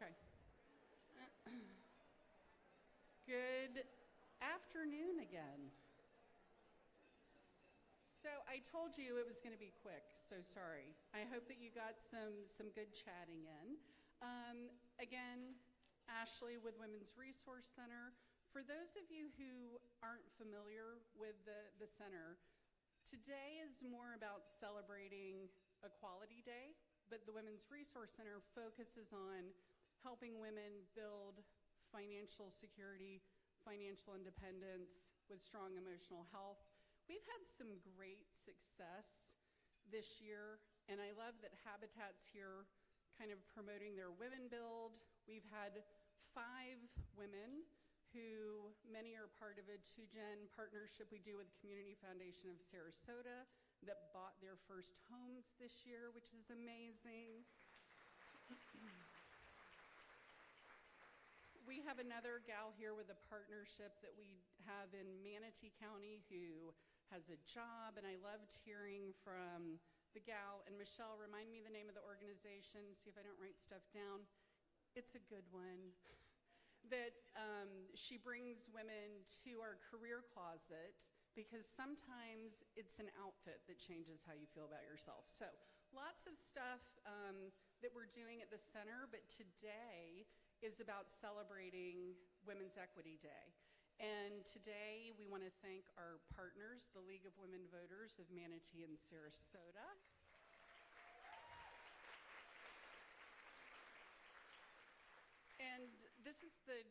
Okay. Good afternoon again. So I told you it was going to be quick, so sorry. I hope that you got some good chatting in. Again, Ashley with Women's Resource Center. For those of you who aren't familiar with the center, today is more about celebrating Equality Day, but the Women's Resource Center focuses on helping women build financial security, financial independence with strong emotional health. We've had some great success this year, and I love that Habitat's here kind of promoting their Women Build. We've had 5 women who many are part of a 2Gen partnership we do with Community Foundation of Sarasota that bought their first homes this year, which is amazing. We have another gal here with a partnership that we have in Manatee County who has a job, and I loved hearing from the gal. And Michelle, remind me the name of the organization, see if I don't write stuff down. It's a good one. That she brings women to our career closet because sometimes it's an outfit that changes how you feel about yourself. So lots of stuff that we're doing at the center, but today is about celebrating Women's Equity Day. And today we want to thank our partners, the League of Women Voters of Manatee and Sarasota. And this is the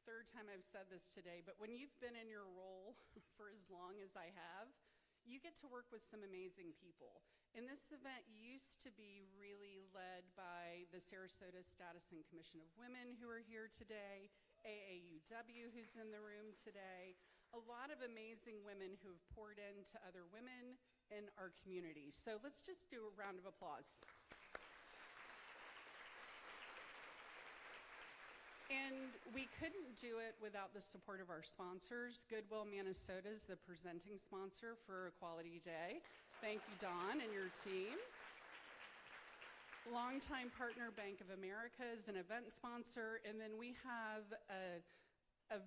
3rd time I've said this today, but when you've been in your role for as long as I have, you get to work with some amazing people. And this event used to be really led by the Sarasota Status and Commission of Women who are here today, AAUW who's in the room today, a lot of amazing women who have poured into other women in our community. So let's just do a round of applause. And we couldn't do it without the support of our sponsors. Goodwill Minnesota is the presenting sponsor for Equality Day. Thank you, Dawn, and your team. Longtime partner, Bank of America, is an event sponsor. And then we have a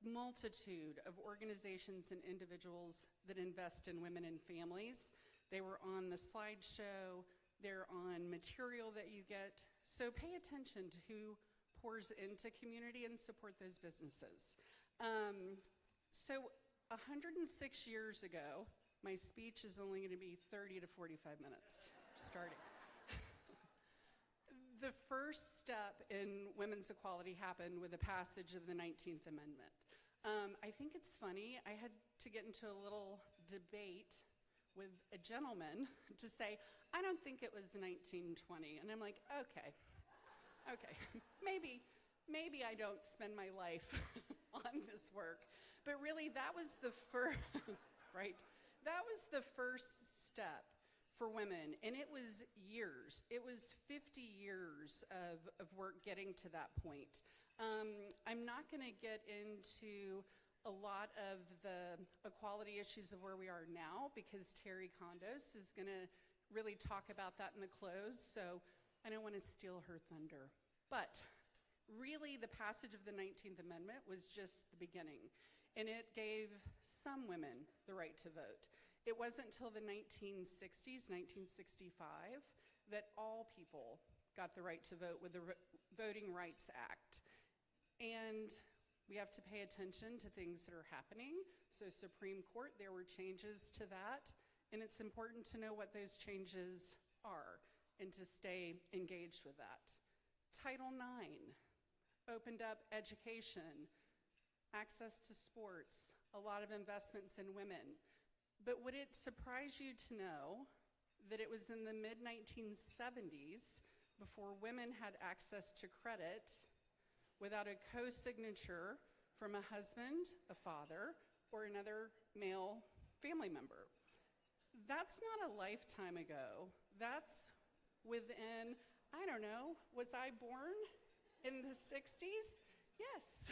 multitude of organizations and individuals that invest in women and families. They were on the slideshow. They're on material that you get. So pay attention to who pours into community and support those businesses. So 106 years ago, my speech is only going to be 30 to 45 minutes, starting. The first step in women's equality happened with the passage of the 19th Amendment. I think it's funny, I had to get into a little debate with a gentleman to say, I don't think it was 1920. And I'm like, okay, maybe I don't spend my life on this work. But really, that was the first, right? That was the first step for women, and it was years. It was 50 years of work getting to that point. I'm not gonna get into a lot of the equality issues of where we are now because Terry Condos is gonna really talk about that in the close, so I don't want to steal her thunder. But really, the passage of the 19th Amendment was just the beginning, and it gave some women the right to vote. It wasn't until the 1960s, 1965, that all people got the right to vote with the Voting Rights Act. And we have to pay attention to things that are happening. So Supreme Court, there were changes to that, and it's important to know what those changes are and to stay engaged with that. Title IX opened up education, access to sports, a lot of investments in women. But would it surprise you to know that it was in the mid-1970s, before women had access to credit, without a co-signature from a husband, a father, or another male family member? That's not a lifetime ago. That's within, I don't know, was I born in the 60s? Yes.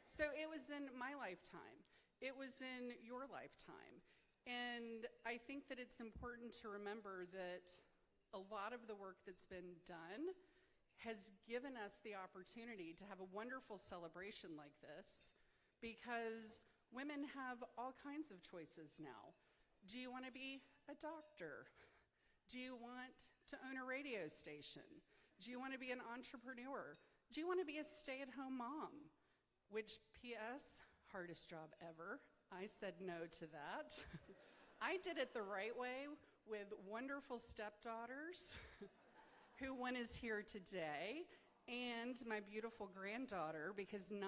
So it was in my lifetime. It was in your lifetime. And I think that it's important to remember that a lot of the work that's been done has given us the opportunity to have a wonderful celebration like this, because women have all kinds of choices now. Do you want to be a doctor? Do you want to own a radio station? Do you want to be an entrepreneur? Do you want to be a stay-at-home mom? Which, P.S., hardest job ever. I said no to that. I did it the right way with wonderful stepdaughters, who one is here today, and my beautiful granddaughter, because 9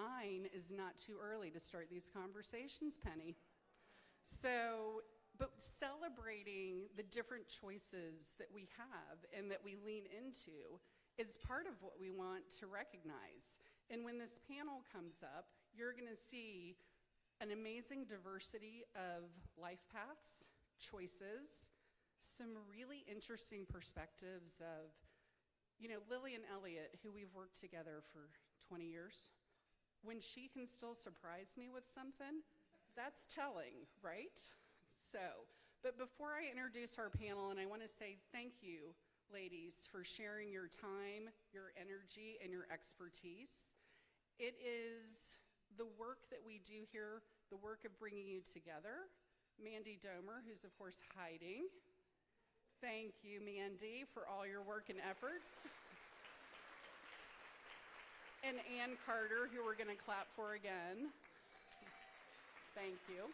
is not too early to start these conversations, Penny. So, but celebrating the different choices that we have and that we lean into is part of what we want to recognize. And when this panel comes up, you're gonna see an amazing diversity of life paths, choices, some really interesting perspectives of, you know, Lillian Elliott, who we've worked together for 20 years, when she can still surprise me with something, that's telling, right? So, but before I introduce our panel, and I want to say thank you, ladies, for sharing your time, your energy, and your expertise. It is the work that we do here, the work of bringing you together. Mandy Domer, who's of course hiding. Thank you, Mandy, for all your work and efforts. And Ann Carter, who we're gonna clap for again. Thank you.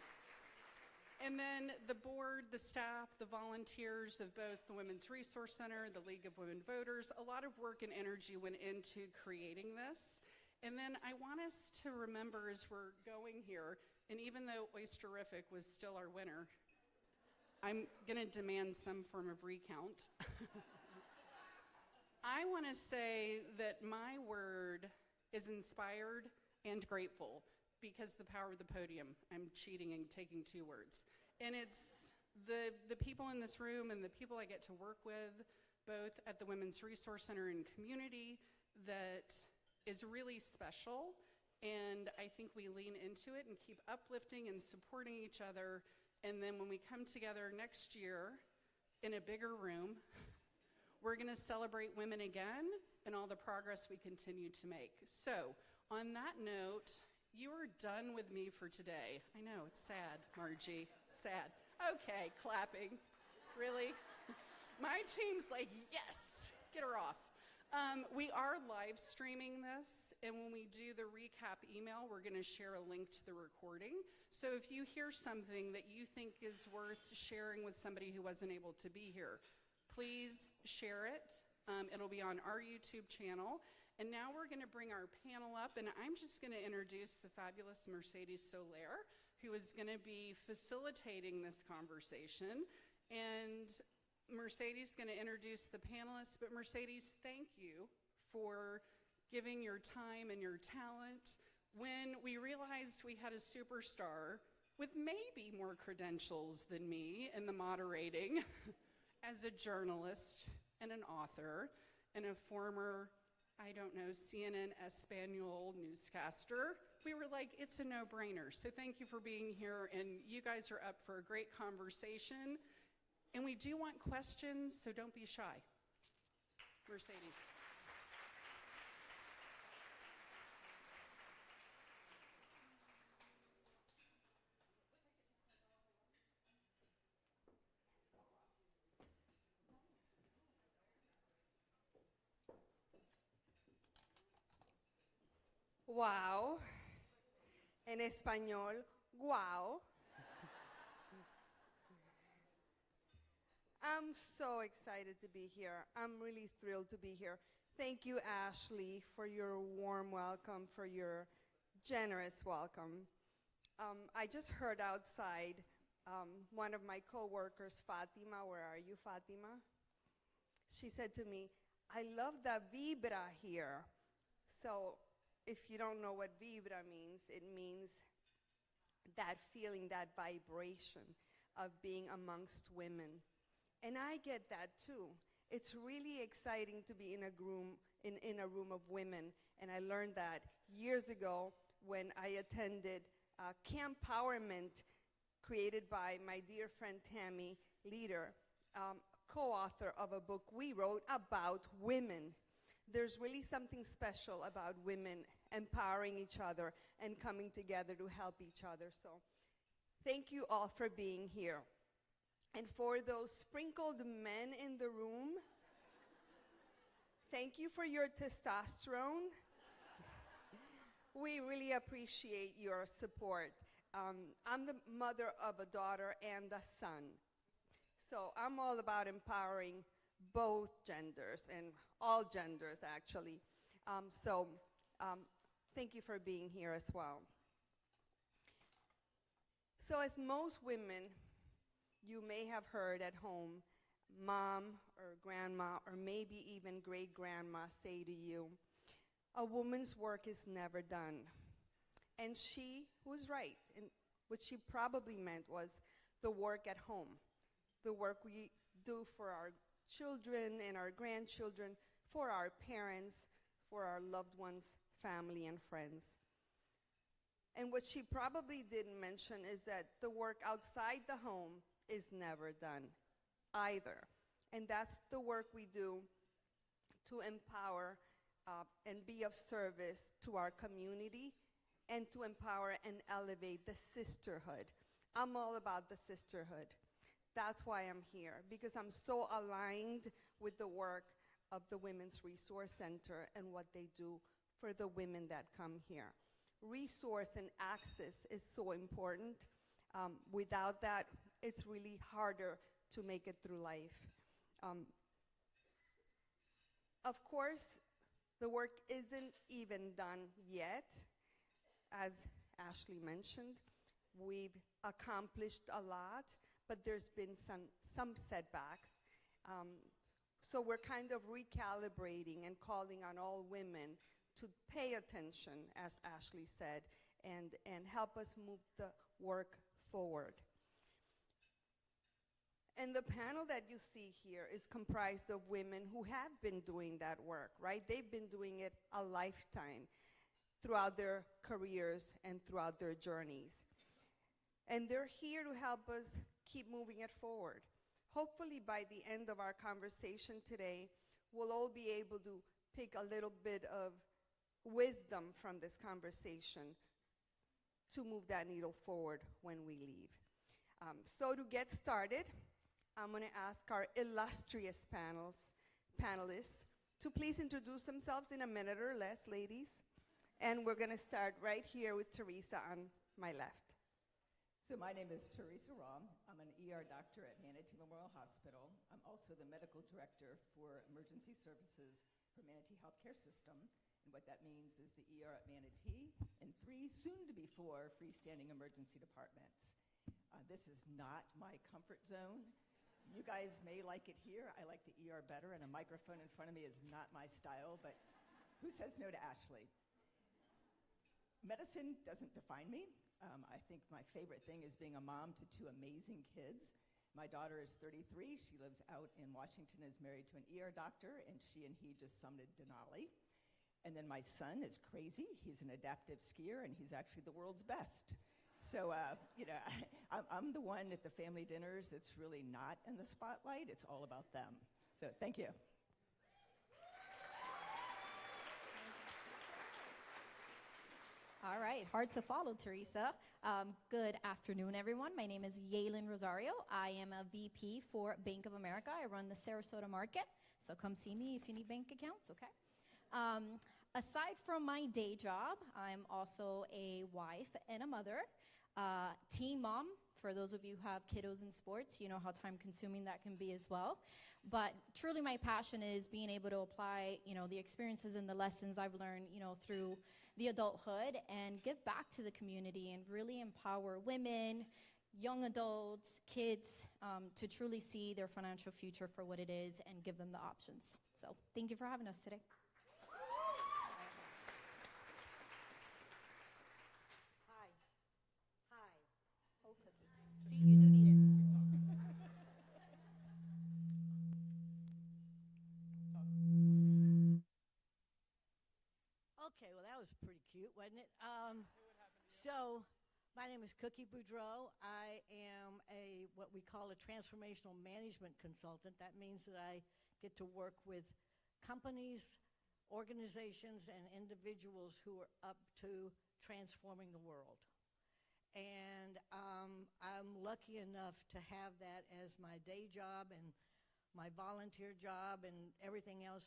And then the board, the staff, the volunteers of both the Women's Resource Center, the League of Women Voters, a lot of work and energy went into creating this. And then I want us to remember as we're going here, and even though Oysterific was still our winner, I'm gonna demand some form of recount. I wanna say that my word is inspired and grateful, because the power of the podium. I'm cheating and taking 2 words. And it's the people in this room and the people I get to work with, both at the Women's Resource Center and community, that is really special. And I think we lean into it and keep uplifting and supporting each other. And then when we come together next year in a bigger room, we're gonna celebrate women again and all the progress we continue to make. So on that note, you are done with me for today. I know, it's sad, Margie, sad. Okay, clapping, really? My team's like, yes, get her off. We are live streaming this, and when we do the recap email, we're gonna share a link to the recording. So if you hear something that you think is worth sharing with somebody who wasn't able to be here, please share it. It'll be on our YouTube channel. And now we're gonna bring our panel up, and I'm just gonna introduce the fabulous Mercedes Soler, who is gonna be facilitating this conversation. And Mercedes is gonna introduce the panelists, but Mercedes, thank you for giving your time and your talent. When we realized we had a superstar with maybe more credentials than me in the moderating, as a journalist and an author and a former, I don't know, CNN Espanol newscaster, we were like, it's a no-brainer. So thank you for being here, and you guys are up for a great conversation. And we do want questions, so don't be shy. Mercedes. Wow. En español, wow. I'm so excited to be here. I'm really thrilled to be here. Thank you, Ashley, for your warm welcome, for your generous welcome. I just heard outside one of my coworkers, Fatima. Where are you, Fatima? She said to me, I love the vibra here. So if you don't know what vibra means, it means that feeling, that vibration of being amongst women. And I get that too. It's really exciting to be in a room of women. And I learned that years ago when I attended Campowerment, created by my dear friend Tammy Leader, co-author of a book we wrote about women. there's really something special about women empowering each other and coming together to help each other. So thank you all for being here. And for those sprinkled men in the room, thank you for your testosterone. We really appreciate your support. I'm the mother of a daughter and a son. So I'm all about empowering both genders and all genders, actually. Thank you for being here as well. So as most women, you may have heard at home, mom or grandma or maybe even great-grandma say to you, a woman's work is never done. And she was right. And what she probably meant was the work at home, the work we do for our children and our grandchildren, for our parents, for our loved ones, family, and friends. And what she probably didn't mention is that the work outside the home is never done either. And that's the work we do to empower and be of service to our community and to empower and elevate the sisterhood. I'm all about the sisterhood. That's why I'm here, because I'm so aligned with the work of the Women's Resource Center and what they do for the women that come here. Resource and access is so important. Without that, it's really harder to make it through life. Of course, the work isn't even done yet. As Ashley mentioned, we've accomplished a lot, but there's been some setbacks. So we're kind of recalibrating and calling on all women to pay attention, as Ashley said, and help us move the work forward. And the panel that you see here is comprised of women who have been doing that work, right? They've been doing it a lifetime throughout their careers and throughout their journeys. And they're here to help us keep moving it forward. Hopefully by the end of our conversation today, we'll all be able to pick a little bit of wisdom from this conversation to move that needle forward when we leave. So to get started, I'm going to ask our illustrious panelists to please introduce themselves in a minute or less, ladies. And we're going to start right here with Teresa on my left. So my name is Teresa Rahm. I'm an ER doctor at Manatee Memorial Hospital. I'm also the medical director for emergency services for Manatee Healthcare System. And what that means is the ER at Manatee and 3, soon to be 4, freestanding emergency departments. This is not my comfort zone. You guys may like it here. I like the ER better, and a microphone in front of me is not my style, but who says no to Ashley? Medicine doesn't define me. I think my favorite thing is being a mom to 2 amazing kids. My daughter is 33. She lives out in Washington, is married to an ER doctor, and she and he just summited Denali. And then my son is crazy. He's an adaptive skier, and he's actually the world's best. So, I'm the one at the family dinners that's really not in the spotlight. It's all about them. So, thank you. All right, hard to follow, Teresa. Good afternoon, everyone. My name is Yaelin Rosario. I am a VP for Bank of America. I run the Sarasota market, so come see me if you need bank accounts, okay? Aside from my day job, I'm also a wife and a mother, teen mom. For those of you who have kiddos in sports, you know how time-consuming that can be as well. But truly my passion is being able to apply, the experiences and the lessons I've learned, through the adulthood and give back to the community and really empower women, young adults, kids, to truly see their financial future for what it is and give them the options. So thank you for having us today. See, you do need it. Okay, well, that was pretty cute, wasn't it? So, my name is Cookie Boudreau. I am what we call a transformational management consultant. That means that I get to work with companies, organizations and individuals who are up to transforming the world. And I'm lucky enough to have that as my day job and my volunteer job and everything else.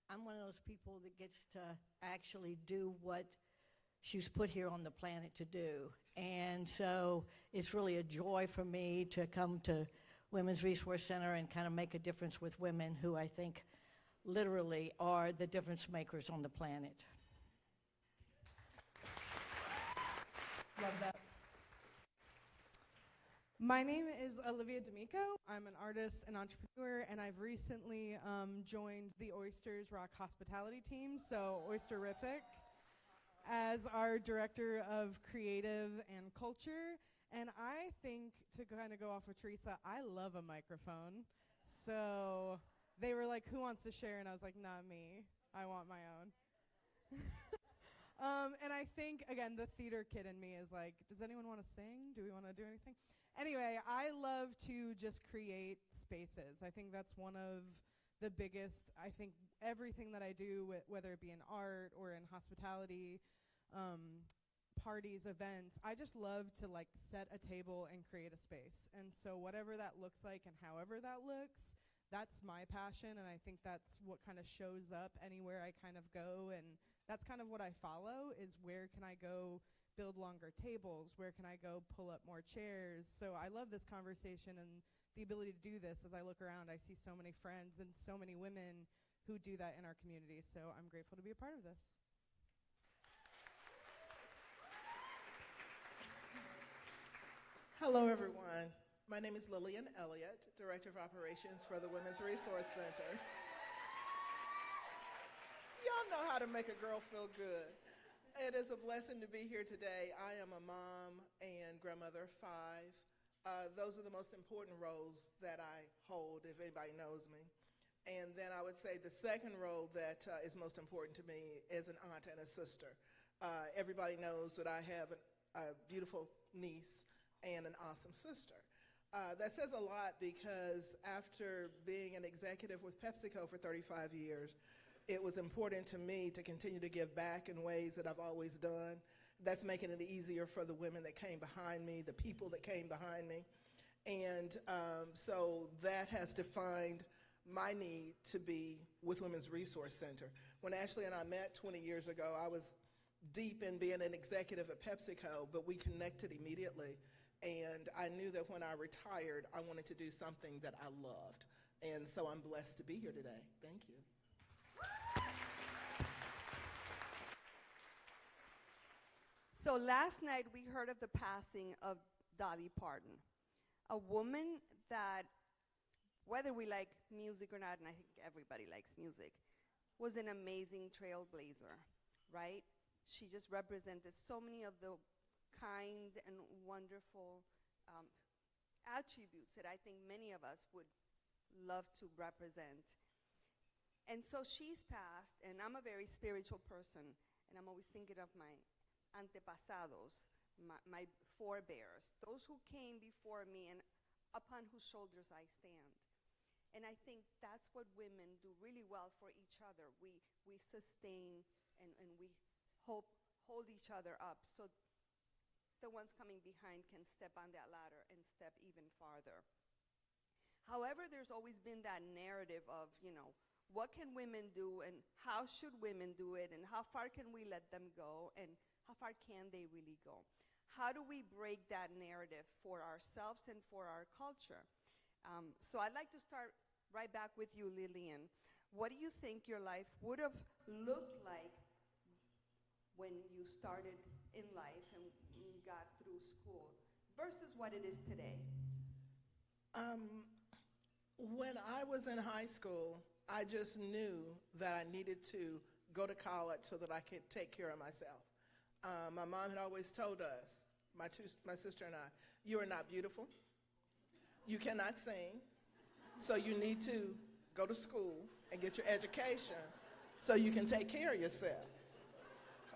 I'm one of those people that gets to actually do what she was put here on the planet to do. And so it's really a joy for me to come to Women's Resource Center and kind of make a difference with women who I think literally are the difference makers on the planet. Love that. My name is Olivia D'Amico. I'm an artist and entrepreneur, and I've recently joined the Oysters Rock hospitality team, so Oysterific, as our director of creative and culture. And I think, to kind of go off with Teresa, I love a microphone. So they were like, who wants to share? And I was like, not me. I want my own. And I think, again, the theater kid in me is like, does anyone want to sing? Do we want to do anything? Anyway, I love to just create spaces. I think that's one of the biggest, I think everything that I do, whether it be in art or in hospitality, parties, events, I just love to like set a table and create a space. And so whatever that looks like and however that looks, that's my passion, and I think that's what kind of shows up anywhere I kind of go, and that's kind of what I follow, is where can I go build longer tables, where can I go pull up more chairs. So I love this conversation and the ability to do this. As I look around, I see so many friends and so many women who do that in our community, so I'm grateful to be a part of this. Hello, everyone. My name is Lillian Elliott, Director of Operations for the Women's Resource Center. Y'all know how to make a girl feel good. It is a blessing to be here today. I am a mom and grandmother of 5. Those are the most important roles that I hold, if anybody knows me. And then I would say the second role that is most important to me is an aunt and a sister. Everybody knows that I have a beautiful niece and an awesome sister. That says a lot because after being an executive with PepsiCo for 35 years, it was important to me to continue to give back in ways that I've always done. That's making it easier for the women that came behind me, the people that came behind me. And so that has defined my need to be with Women's Resource Center. When Ashley and I met 20 years ago, I was deep in being an executive at PepsiCo, but we connected immediately. And I knew that when I retired, I wanted to do something that I loved. And so I'm blessed to be here today. Thank you. So last night we heard of the passing of Dolly Parton, a woman that, whether we like music or not, and I think everybody likes music, was an amazing trailblazer, right? She just represented so many of the kind and wonderful attributes that I think many of us would love to represent. And so she's passed, and I'm a very spiritual person, and I'm always thinking of my antepasados, my forebears, those who came before me and upon whose shoulders I stand. And I think that's what women do really well for each other. We sustain and we hold each other up so the ones coming behind can step on that ladder and step even farther. However, there's always been that narrative of, what can women do and how should women do it and how far can we let them go and how far can they really go? How do we break that narrative for ourselves and for our culture? So I'd like to start right back with you, Lillian. What do you think your life would have looked like when you started in life and you got through school versus what it is today? When I was in high school, I just knew that I needed to go to college so that I could take care of myself. My mom had always told us, my sister and I, you are not beautiful, you cannot sing, so you need to go to school and get your education so you can take care of yourself.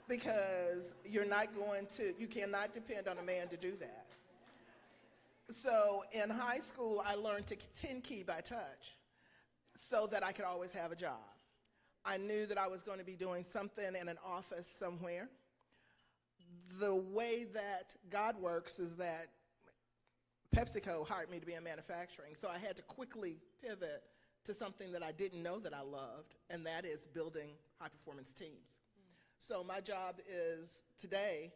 Because you cannot depend on a man to do that. So in high school, I learned to 10 key by touch so that I could always have a job. I knew that I was going to be doing something in an office somewhere. The way that God works is that PepsiCo hired me to be in manufacturing, so I had to quickly pivot to something that I didn't know that I loved, and that is building high-performance teams. So my job is today,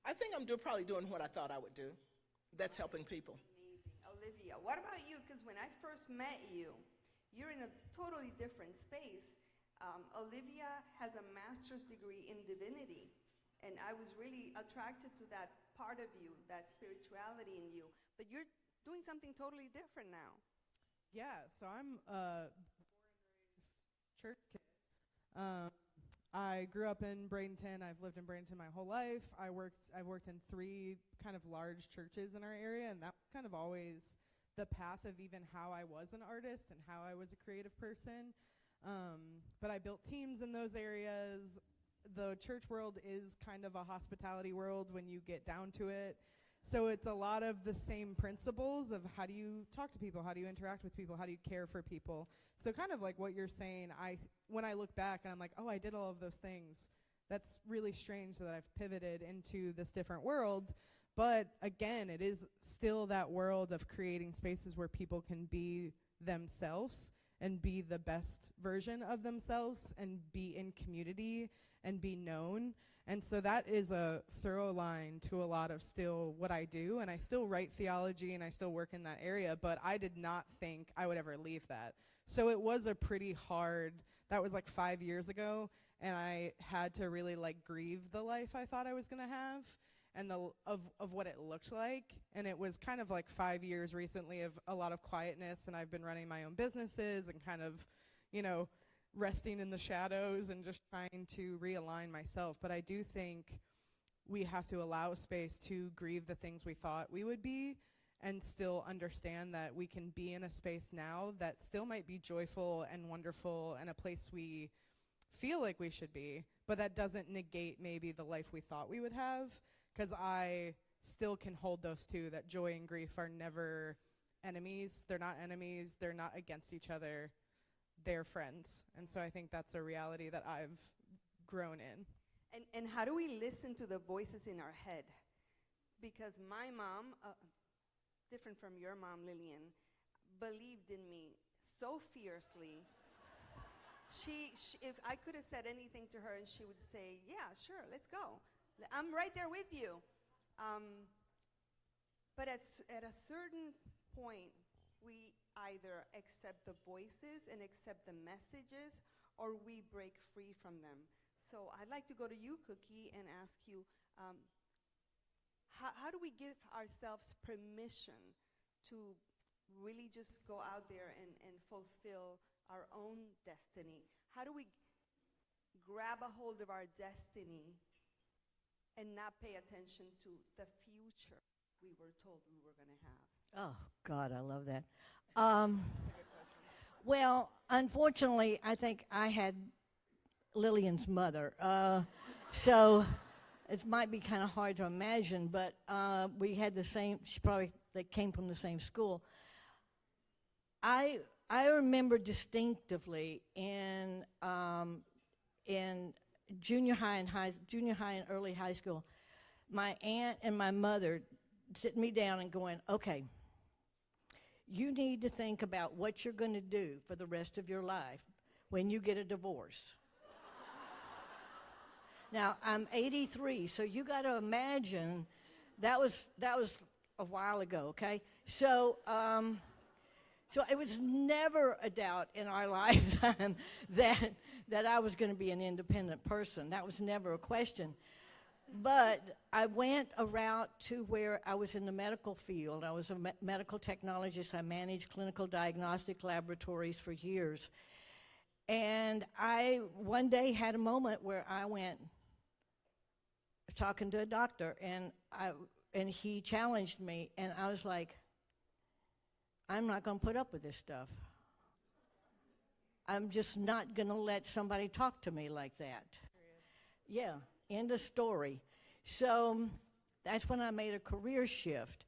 I think I'm probably doing what I thought I would do. That's helping people. Amazing. Olivia, what about you? Because when I first met you, you're in a totally different space. Olivia has a master's degree in divinity, and I was really attracted to that part of you, that spirituality in you. But you're doing something totally different now. Yeah, so I'm a born and raised church kid. I grew up in Bradenton. I've lived in Bradenton my whole life. I've worked in 3 kind of large churches in our area, and that was kind of always the path of even how I was an artist and how I was a creative person. But I built teams in those areas. The church world is kind of a hospitality world when you get down to it. So it's a lot of the same principles of how do you talk to people, how do you interact with people, how do you care for people. So kind of like what you're saying, when I look back and I'm like, oh, I did all of those things. That's really strange that I've pivoted into this different world. But again, it is still that world of creating spaces where people can be themselves and be the best version of themselves and be in community and be known. And so that is a thorough line to a lot of still what I do. And I still write theology and I still work in that area, but I did not think I would ever leave that. So it was a pretty hard, that was like 5 years ago, and I had to really like grieve the life I thought I was gonna have and of what it looked like. And it was kind of like 5 years recently of a lot of quietness, and I've been running my own businesses and kind of, resting in the shadows and just trying to realign myself. But I do think we have to allow space to grieve the things we thought we would be and still understand that we can be in a space now that still might be joyful and wonderful and a place we feel like we should be, but that doesn't negate maybe the life we thought we would have, because I still can hold those two, that joy and grief are never enemies. They're not enemies. They're not against each other. They're friends. And so I think that's a reality that I've grown in. And how do we listen to the voices in our head? Because my mom, different from your mom, Lillian, believed in me so fiercely. She if I could have said anything to her, and she would say, yeah, sure, let's go. I'm right there with you. But at a certain point, we either accept the voices and accept the messages, or we break free from them. So I'd like to go to you, Cookie, and ask you, how do we give ourselves permission to really just go out there and fulfill our own destiny? How do we grab a hold of our destiny and not pay attention to the future we were told we were going to have? Oh, God, I love that. Well, unfortunately, I think I had Lillian's mother. So it might be kind of hard to imagine, but we had the same, they came from the same school. I remember distinctively in junior high and early high school, my aunt and my mother sitting me down and going, okay, you need to think about what you're going to do for the rest of your life when you get a divorce. Now, I'm 83, so you got to imagine that was a while ago, okay? So it was never a doubt in our lifetime that I was going to be an independent person. That was never a question. But I went a route to where I was in the medical field. I was a medical technologist. I managed clinical diagnostic laboratories for years. And I one day had a moment where I went talking to a doctor, and he challenged me, and I was like, I'm not going to put up with this stuff. I'm just not going to let somebody talk to me like that. Yeah, end of story. So that's when I made a career shift.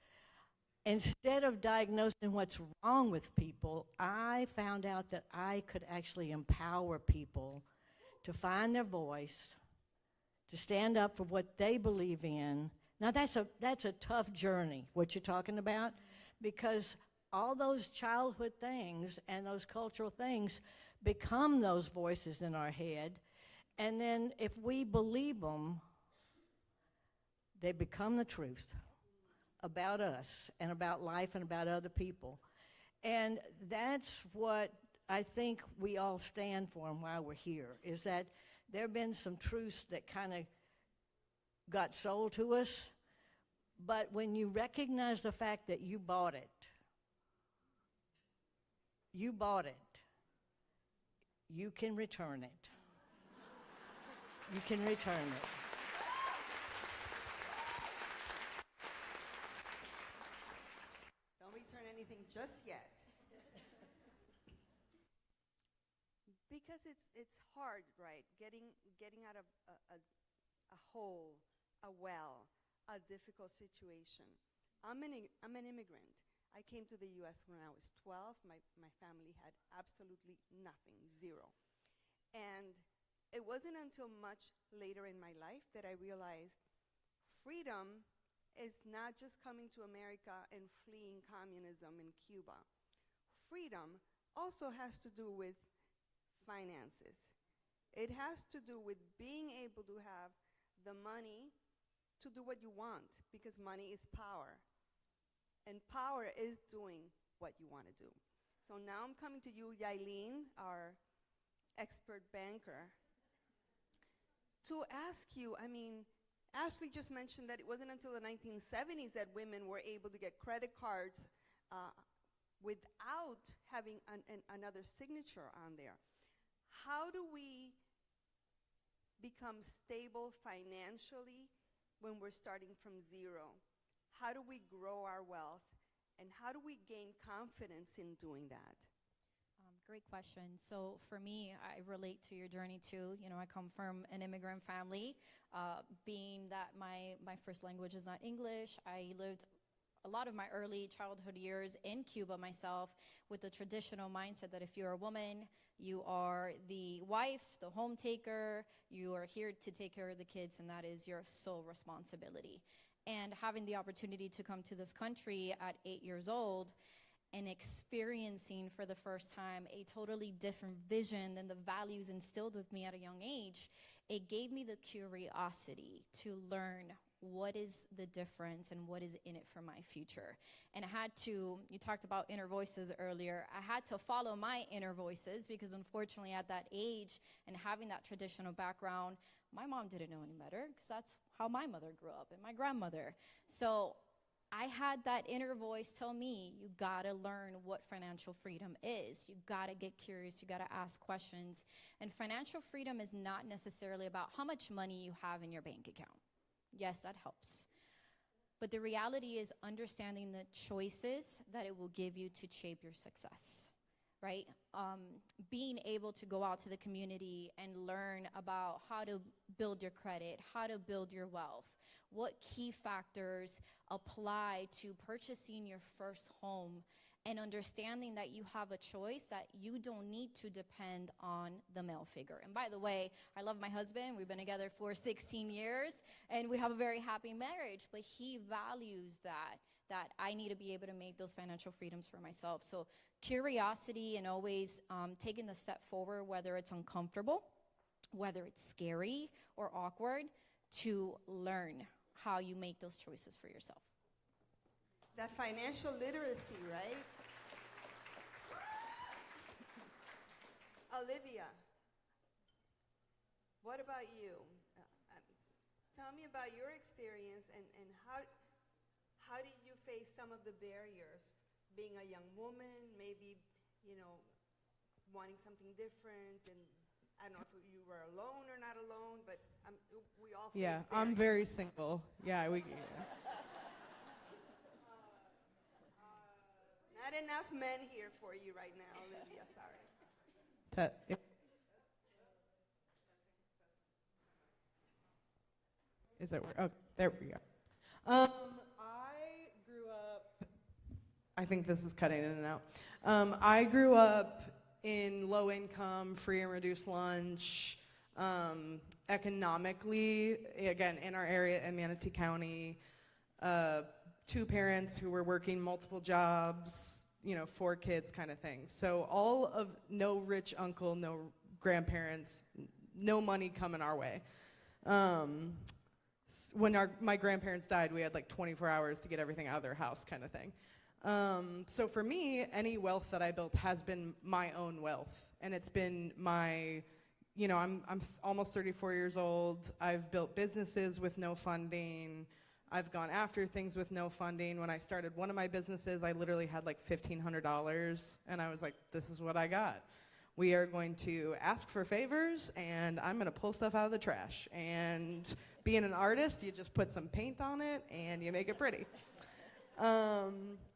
instead of diagnosing what's wrong with people, I found out that I could actually empower people to find their voice, to stand up for what they believe in. Now, that's a tough journey, what you're talking about, because all those childhood things and those cultural things become those voices in our head. And then if we believe them, they become the truth about us and about life and about other people. And that's what I think we all stand for and why we're here, is that there have been some truths that kind of got sold to us, but when you recognize the fact that you bought it, you can return it. You can return it. Don't return anything just yet. Because it's hard, right? Getting out of a hole, a well, a difficult situation. I'm an immigrant. I came to the U.S. when I was 12. My family had absolutely nothing, zero. And it wasn't until much later in my life that I realized freedom is not just coming to America and fleeing communism in Cuba. Freedom also has to do with finances. It has to do with being able to have the money to do what you want, because money is power. And power is doing what you want to do. So now I'm coming to you, Yailin, our expert banker, to ask you, I mean, Ashley just mentioned that it wasn't until the 1970s that women were able to get credit cards without having another signature on there. How do we become stable financially when we're starting from zero? How do we grow our wealth? And how do we gain confidence in doing that? Great question. So for me, I relate to your journey too. You know, I come from an immigrant family. Being that my first language is not English, I lived a lot of my early childhood years in Cuba myself with the traditional mindset that if you're a woman, you are the wife, the home taker, you are here to take care of the kids, and that is your sole responsibility. And having the opportunity to come to this country at 8 years old and experiencing for the first time a totally different vision than the values instilled with me at a young age, it gave me the curiosity to learn what is the difference and what is in it for my future. And I had to, you talked about inner voices earlier, I had to follow my inner voices because unfortunately at that age and having that traditional background, my mom didn't know any better because that's how my mother grew up and my grandmother. So I had that inner voice tell me, you gotta learn what financial freedom is. You gotta get curious, you gotta ask questions. And financial freedom is not necessarily about how much money you have in your bank account. Yes, that helps. But the reality is understanding the choices that it will give you to shape your success, right? Being able to go out to the community and learn about how to build your credit, how to build your wealth, what key factors apply to purchasing your first home, and understanding that you have a choice, that you don't need to depend on the male figure. And by the way, I love my husband. We've been together for 16 years, and we have a very happy marriage, but he values that I need to be able to make those financial freedoms for myself. So curiosity and always taking the step forward, whether it's uncomfortable, whether it's scary or awkward, to learn how you make those choices for yourself. That financial literacy, right? Olivia, what about you? Tell me about your experience and how did you face some of the barriers being a young woman, maybe, you know, wanting something different, and I don't know if you were alone or not alone, but we all face Yeah, barriers. I'm very single. Yeah, Not enough men here for you right now, Olivia, sorry. Is it? Oh, there we go. I grew up I think this is cutting in and out. I grew up in low income, free and reduced lunch. Economically, again, in our area in Manatee County, 2 parents who were working multiple jobs, 4 kids kind of thing. So no rich uncle, no grandparents, no money coming our way. When my grandparents died, we had like 24 hours to get everything out of their house kind of thing. So for me, any wealth that I built has been my own wealth. And it's been I'm almost 34 years old. I've built businesses with no funding. I've gone after things with no funding. When I started one of my businesses, I literally had like $1,500, and I was like, this is what I got. We are going to ask for favors, and I'm going to pull stuff out of the trash. And being an artist, you just put some paint on it, and you make it pretty.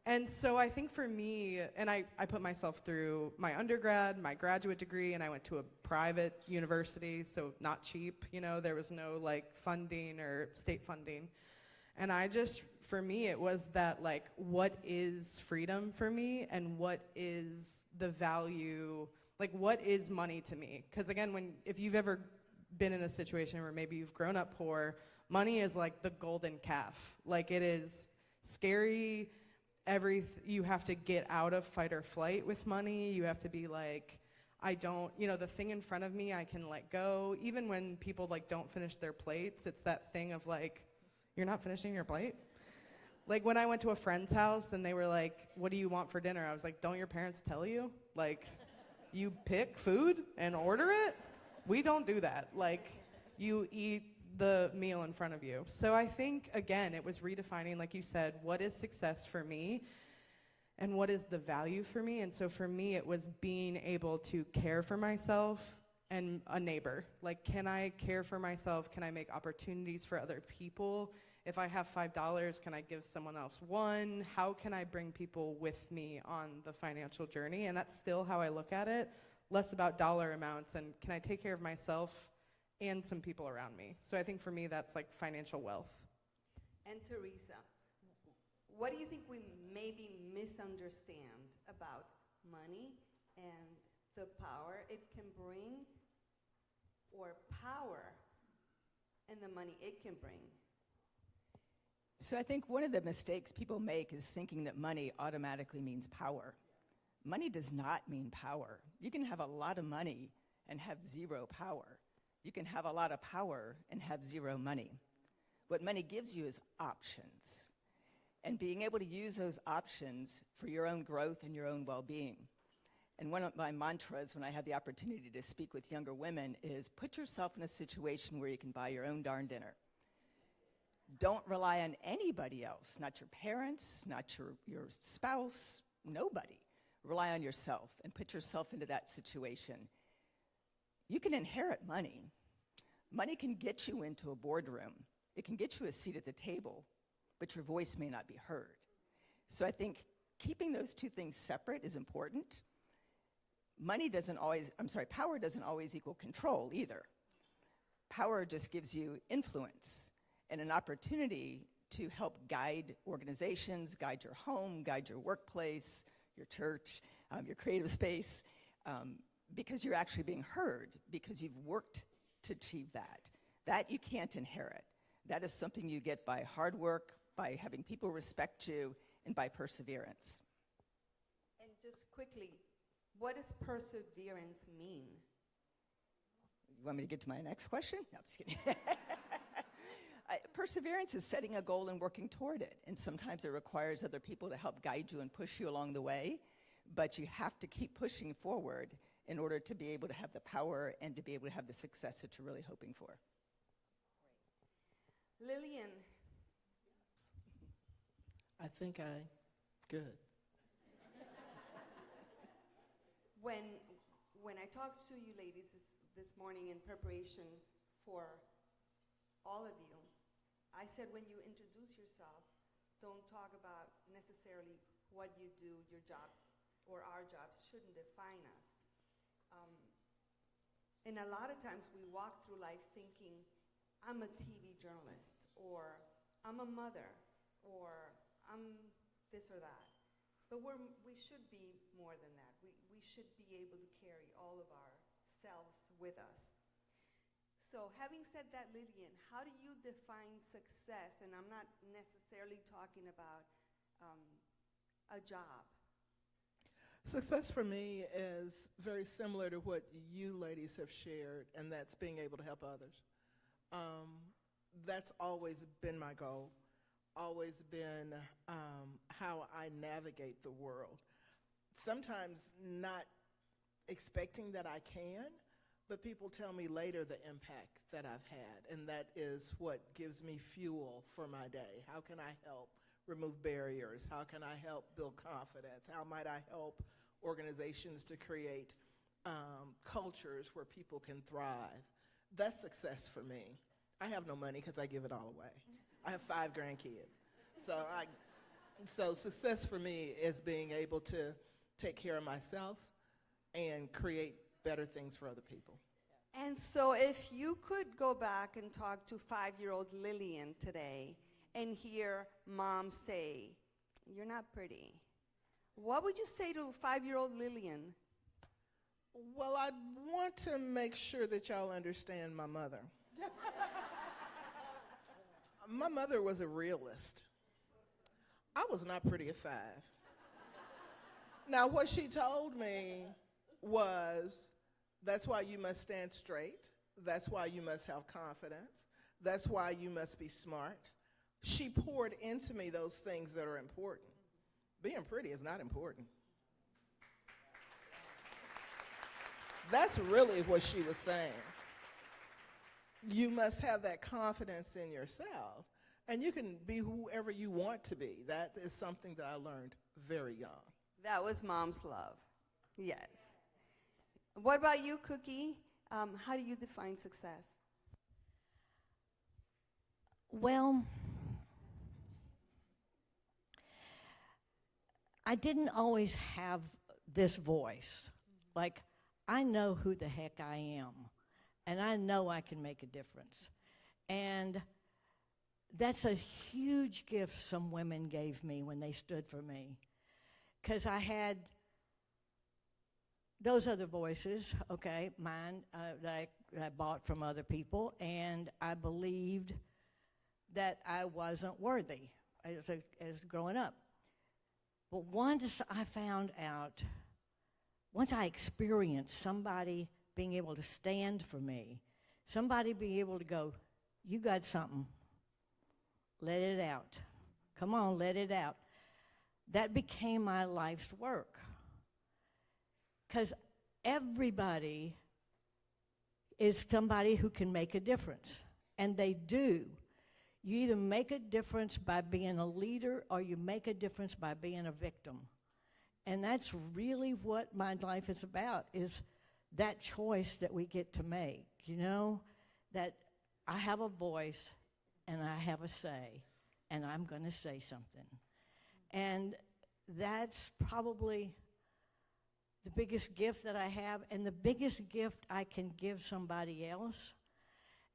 And so I think for me, and I put myself through my undergrad, my graduate degree, and I went to a private university, so not cheap. There was no like funding or state funding. And for me, it was that like, what is freedom for me, and what is the value, like what is money to me? Because again, if you've ever been in a situation where maybe you've grown up poor, money is like the golden calf. Like it is scary. You have to get out of fight or flight with money. You have to be like, the thing in front of me, I can let go. Even when people like don't finish their plates, it's that thing of like, you're not finishing your plate? Like when I went to a friend's house and they were like, what do you want for dinner? I was like, don't your parents tell you? Like, you pick food and order it? We don't do that. Like, you eat the meal in front of you. So I think, again, it was redefining, like you said, what is success for me and what is the value for me? And so for me, it was being able to care for myself and a neighbor. Like, can I care for myself? Can I make opportunities for other people? If I have $5, can I give someone else $1? How can I bring people with me on the financial journey? And that's still how I look at it, less about dollar amounts and can I take care of myself and some people around me. So I think for me, that's like financial wealth. And Teresa, what do you think we maybe misunderstand about money and the power it can bring, or power and the money it can bring? So I think one of the mistakes people make is thinking that money automatically means power. Money does not mean power. You can have a lot of money and have zero power. You can have a lot of power and have zero money. What money gives you is options, and being able to use those options for your own growth and your own well-being. And one of my mantras when I have the opportunity to speak with younger women is put yourself in a situation where you can buy your own darn dinner. Don't rely on anybody else, not your parents, not your spouse, nobody. Rely on yourself and put yourself into that situation. You can inherit money. Money can get you into a boardroom. It can get you a seat at the table, but your voice may not be heard. So I think keeping those two things separate is important. Power doesn't always equal control either. Power just gives you influence and an opportunity to help guide organizations, guide your home, guide your workplace, your church, your creative space, because you're actually being heard, because you've worked to achieve that. That you can't inherit. That is something you get by hard work, by having people respect you, and by perseverance. And just quickly, what does perseverance mean? You want me to get to my next question? No, I'm just kidding. Perseverance is setting a goal and working toward it. And sometimes it requires other people to help guide you and push you along the way. But you have to keep pushing forward in order to be able to have the power and to be able to have the success that you're really hoping for. Lillian. I think good. When I talked to you ladies this morning in preparation for all of you, I said when you introduce yourself, don't talk about necessarily what you do, your job, or our jobs shouldn't define us. And a lot of times we walk through life thinking, I'm a TV journalist, or I'm a mother, or I'm this or that. But we should be more than that. We should be able to carry all of ourselves with us. So having said that, Lillian, how do you define success? And I'm not necessarily talking about a job. Success for me is very similar to what you ladies have shared, and that's being able to help others. That's always been my goal, always been how I navigate the world. Sometimes not expecting that I can, but people tell me later the impact that I've had, and that is what gives me fuel for my day. How can I help remove barriers? How can I help build confidence? How might I help organizations to create cultures where people can thrive? That's success for me. I have no money because I give it all away. I have 5 grandkids. So success for me is being able to take care of myself and create better things for other people. And so if you could go back and talk to 5-year-old Lillian today and hear mom say, "You're not pretty," what would you say to 5-year-old Lillian? Well, I want to make sure that y'all understand my mother. My mother was a realist. I was not pretty at 5. Now, what she told me was, that's why you must stand straight. That's why you must have confidence. That's why you must be smart. She poured into me those things that are important. Being pretty is not important. That's really what she was saying. You must have that confidence in yourself, and you can be whoever you want to be. That is something that I learned very young. That was mom's love. Yes. What about you, Cookie? How do you define success? Well, I didn't always have this voice. Like, I know who the heck I am, and I know I can make a difference. And that's a huge gift some women gave me when they stood for me. Because I had those other voices, okay, mine, that I bought from other people, and I believed that I wasn't worthy as growing up. But once I found out, once I experienced somebody being able to stand for me, somebody being able to go, "You got something, let it out. Come on, let it out." That became my life's work. Because everybody is somebody who can make a difference, and they do. You either make a difference by being a leader or you make a difference by being a victim. And that's really what my life is about, is that choice that we get to make, you know, that I have a voice and I have a say, and I'm going to say something. And that's probably the biggest gift that I have, and the biggest gift I can give somebody else.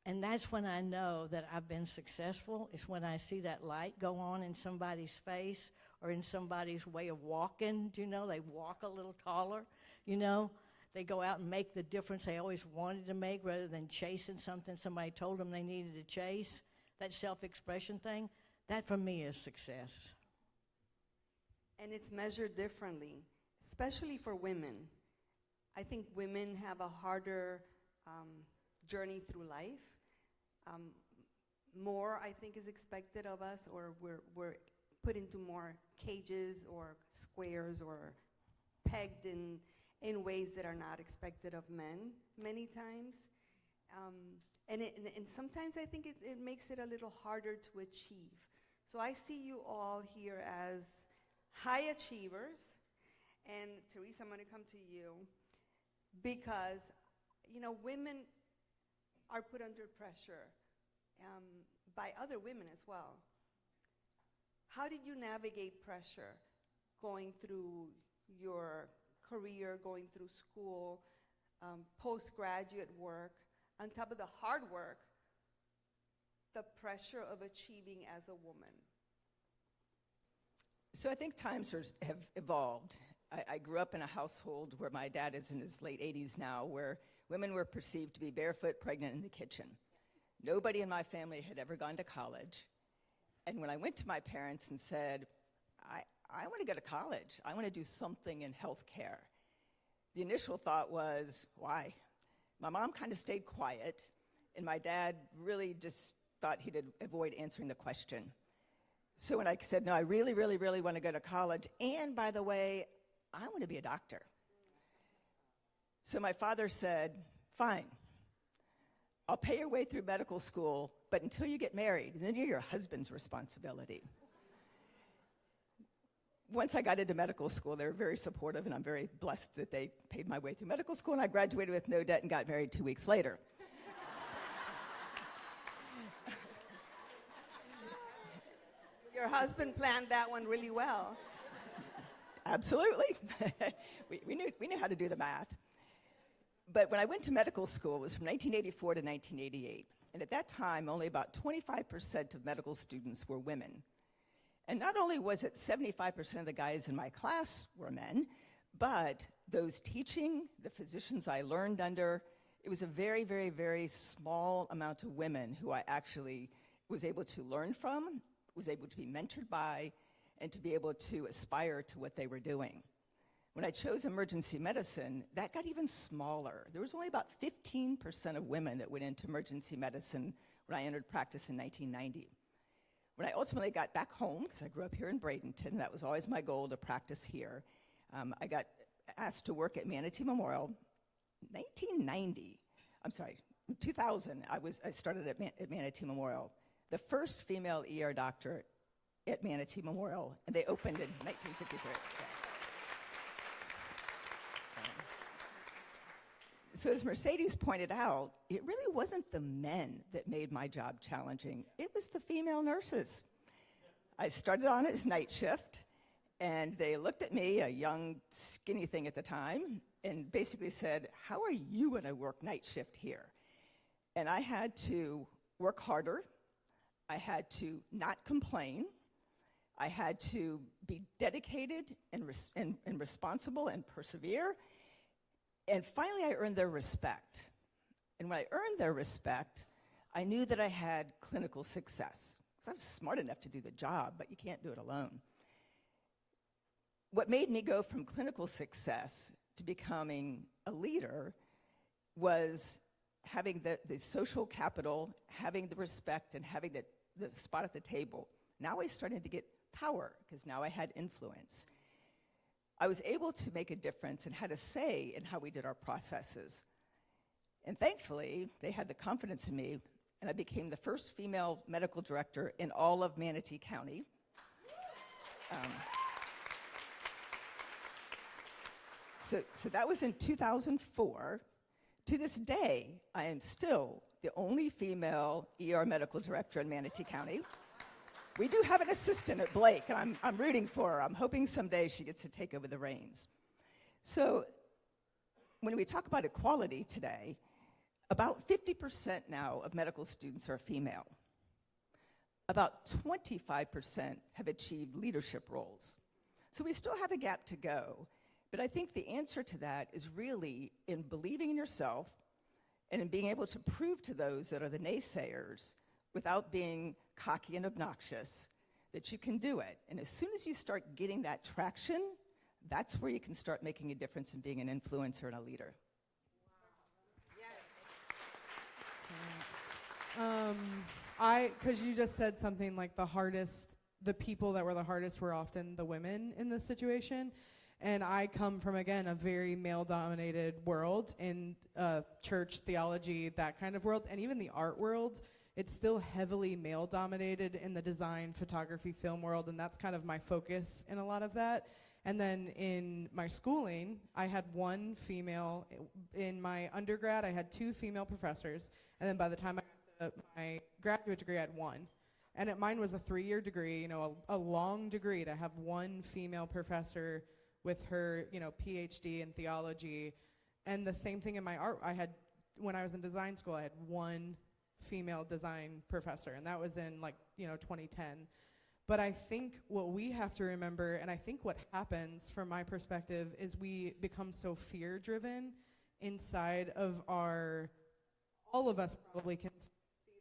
And that's when I know that I've been successful, is when I see that light go on in somebody's face or in somebody's way of walking. Do you know, they walk a little taller, you know? They go out and make the difference they always wanted to make rather than chasing something somebody told them they needed to chase. That self-expression thing, that for me is success. And it's measured differently, especially for women. I think women have a harder journey through life. More, I think, is expected of us, or we're put into more cages or squares or pegged in ways that are not expected of men many times. And sometimes I think it makes it a little harder to achieve. So I see you all here as high achievers. And Teresa, I'm going to come to you because, you know, women are put under pressure by other women as well. How did you navigate pressure going through your career, going through school, postgraduate work, on top of the hard work, the pressure of achieving as a woman? So I think times have evolved. I grew up in a household where my dad is in his late 80s now, where women were perceived to be barefoot, pregnant in the kitchen. Nobody in my family had ever gone to college. And when I went to my parents and said, I want to go to college, I want to do something in healthcare, the initial thought was, why? My mom kind of stayed quiet, and my dad really just thought he'd avoid answering the question. So when I said, no, I really, really, really want to go to college, and by the way, I want to be a doctor. So my father said, fine, I'll pay your way through medical school, but until you get married, then you're your husband's responsibility. Once I got into medical school, they were very supportive, and I'm very blessed that they paid my way through medical school, and I graduated with no debt and got married 2 weeks later. Your husband planned that one really well. Absolutely. we knew how to do the math. But when I went to medical school, it was from 1984 to 1988. And at that time, only about 25% of medical students were women. And not only was it 75% of the guys in my class were men, but those teaching, the physicians I learned under, it was a very, very, very small amount of women who I actually was able to learn from, was able to be mentored by, and to be able to aspire to what they were doing. When I chose emergency medicine, that got even smaller. There was only about 15% of women that went into emergency medicine when I entered practice in 1990. When I ultimately got back home, because I grew up here in Bradenton, that was always my goal to practice here, I got asked to work at Manatee Memorial. 2000, I started at Manatee Memorial, the first female ER doctor at Manatee Memorial, and they opened in 1953. So as Mercedes pointed out, it really wasn't the men that made my job challenging. It was the female nurses. I started on as night shift, and they looked at me, a young, skinny thing at the time, and basically said, how are you going to work night shift here? And I had to work harder. I had to not complain. I had to be dedicated and responsible and persevere. And finally, I earned their respect. And when I earned their respect, I knew that I had clinical success. Because I was smart enough to do the job, but you can't do it alone. What made me go from clinical success to becoming a leader was having the social capital, having the respect, and having the spot at the table. Now I started to get power, because now I had influence. I was able to make a difference and had a say in how we did our processes. And thankfully, they had the confidence in me, and I became the first female medical director in all of Manatee County. So that was in 2004. To this day, I am still the only female ER medical director in Manatee County. We do have an assistant at Blake, and I'm rooting for her. I'm hoping someday she gets to take over the reins. So when we talk about equality today, about 50% now of medical students are female. About 25% have achieved leadership roles. So we still have a gap to go, but I think the answer to that is really in believing in yourself and in being able to prove to those that are the naysayers, without being cocky and obnoxious, that you can do it. And as soon as you start getting that traction, that's where you can start making a difference and being an influencer and a leader. Because you just said something like the people that were the hardest were often the women in this situation. And I come from, again, a very male-dominated world in church, theology, that kind of world, and even the art world. It's still heavily male-dominated in the design, photography, film world, and that's kind of my focus in a lot of that. And then in my schooling, I had one female. In my undergrad, I had 2 female professors, and then by the time I got to my graduate degree, I had 1. And mine was a 3-year degree, a long degree to have one female professor with her, PhD in theology. And the same thing in my art. When I was in design school, I had one female design professor, and that was in 2010. But I think what we have to remember, and I think what happens from my perspective, is we become so fear-driven inside of all of us probably can see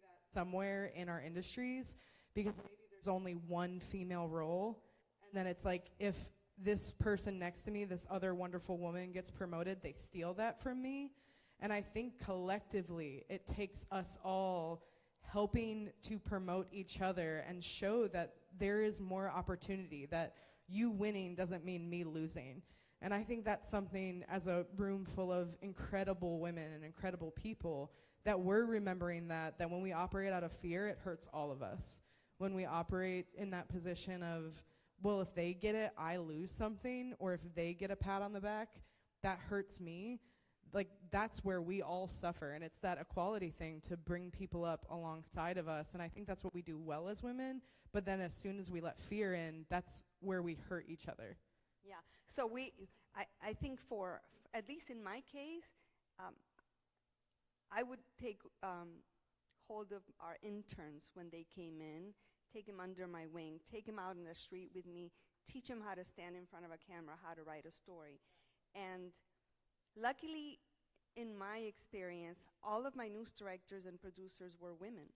that somewhere in our industries, because maybe there's only one female role, and then it's like, if this person next to me, this other wonderful woman, gets promoted, they steal that from me. And I think collectively it takes us all helping to promote each other and show that there is more opportunity, that you winning doesn't mean me losing. And I think that's something, as a room full of incredible women and incredible people, that we're remembering that when we operate out of fear, it hurts all of us. When we operate in that position of, well, if they get it, I lose something, or if they get a pat on the back, that hurts me. Like, that's where we all suffer, and it's that equality thing to bring people up alongside of us, and I think that's what we do well as women, but then as soon as we let fear in, that's where we hurt each other. Yeah, so I think at least in my case, I would take hold of our interns when they came in, take them under my wing, take them out in the street with me, teach them how to stand in front of a camera, how to write a story. And luckily, in my experience, all of my news directors and producers were women.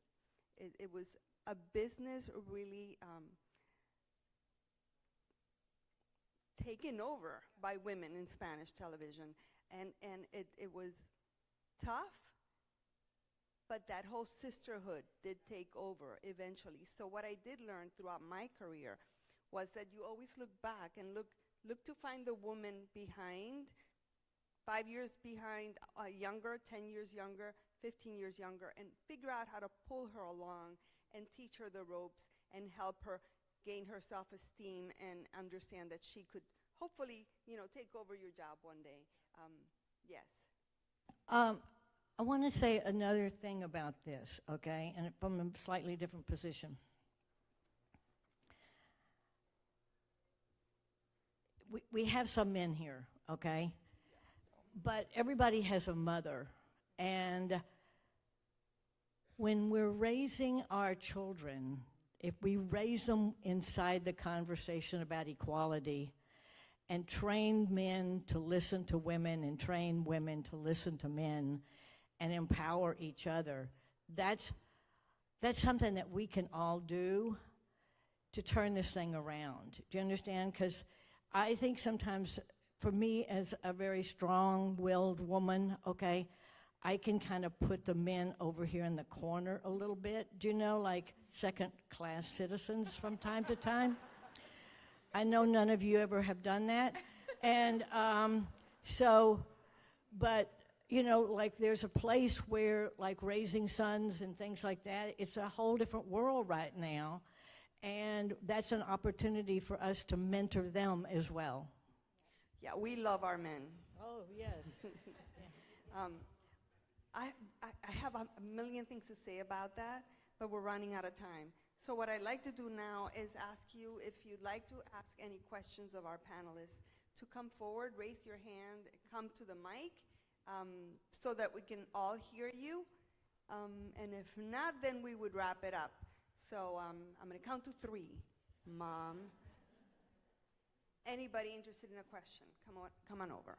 It was a business really taken over by women in Spanish television. And it was tough, but that whole sisterhood did take over eventually. So what I did learn throughout my career was that you always look back and look to find the woman behind, 5 years behind, younger, 10 years younger, 15 years younger, and figure out how to pull her along and teach her the ropes and help her gain her self-esteem and understand that she could hopefully, take over your job one day. Yes. I want to say another thing about this, okay, and from a slightly different position. We have some men here, okay? But everybody has a mother, and when we're raising our children, if we raise them inside the conversation about equality and train men to listen to women and train women to listen to men and empower each other, that's something that we can all do to turn this thing around. Do you understand? Because I think sometimes, for me as a very strong-willed woman, okay, I can kind of put the men over here in the corner a little bit, do you know, like second-class citizens from time to time. I know none of you ever have done that. And but, like there's a place where, like raising sons and things like that, it's a whole different world right now. And that's an opportunity for us to mentor them as well. Yeah, we love our men. Oh, yes. I have a million things to say about that, but we're running out of time. So what I'd like to do now is ask you if you'd like to ask any questions of our panelists to come forward, raise your hand, come to the mic, so that we can all hear you. And if not, then we would wrap it up. So I'm going to count to 3. Mom. Anybody interested in a question? Come on over.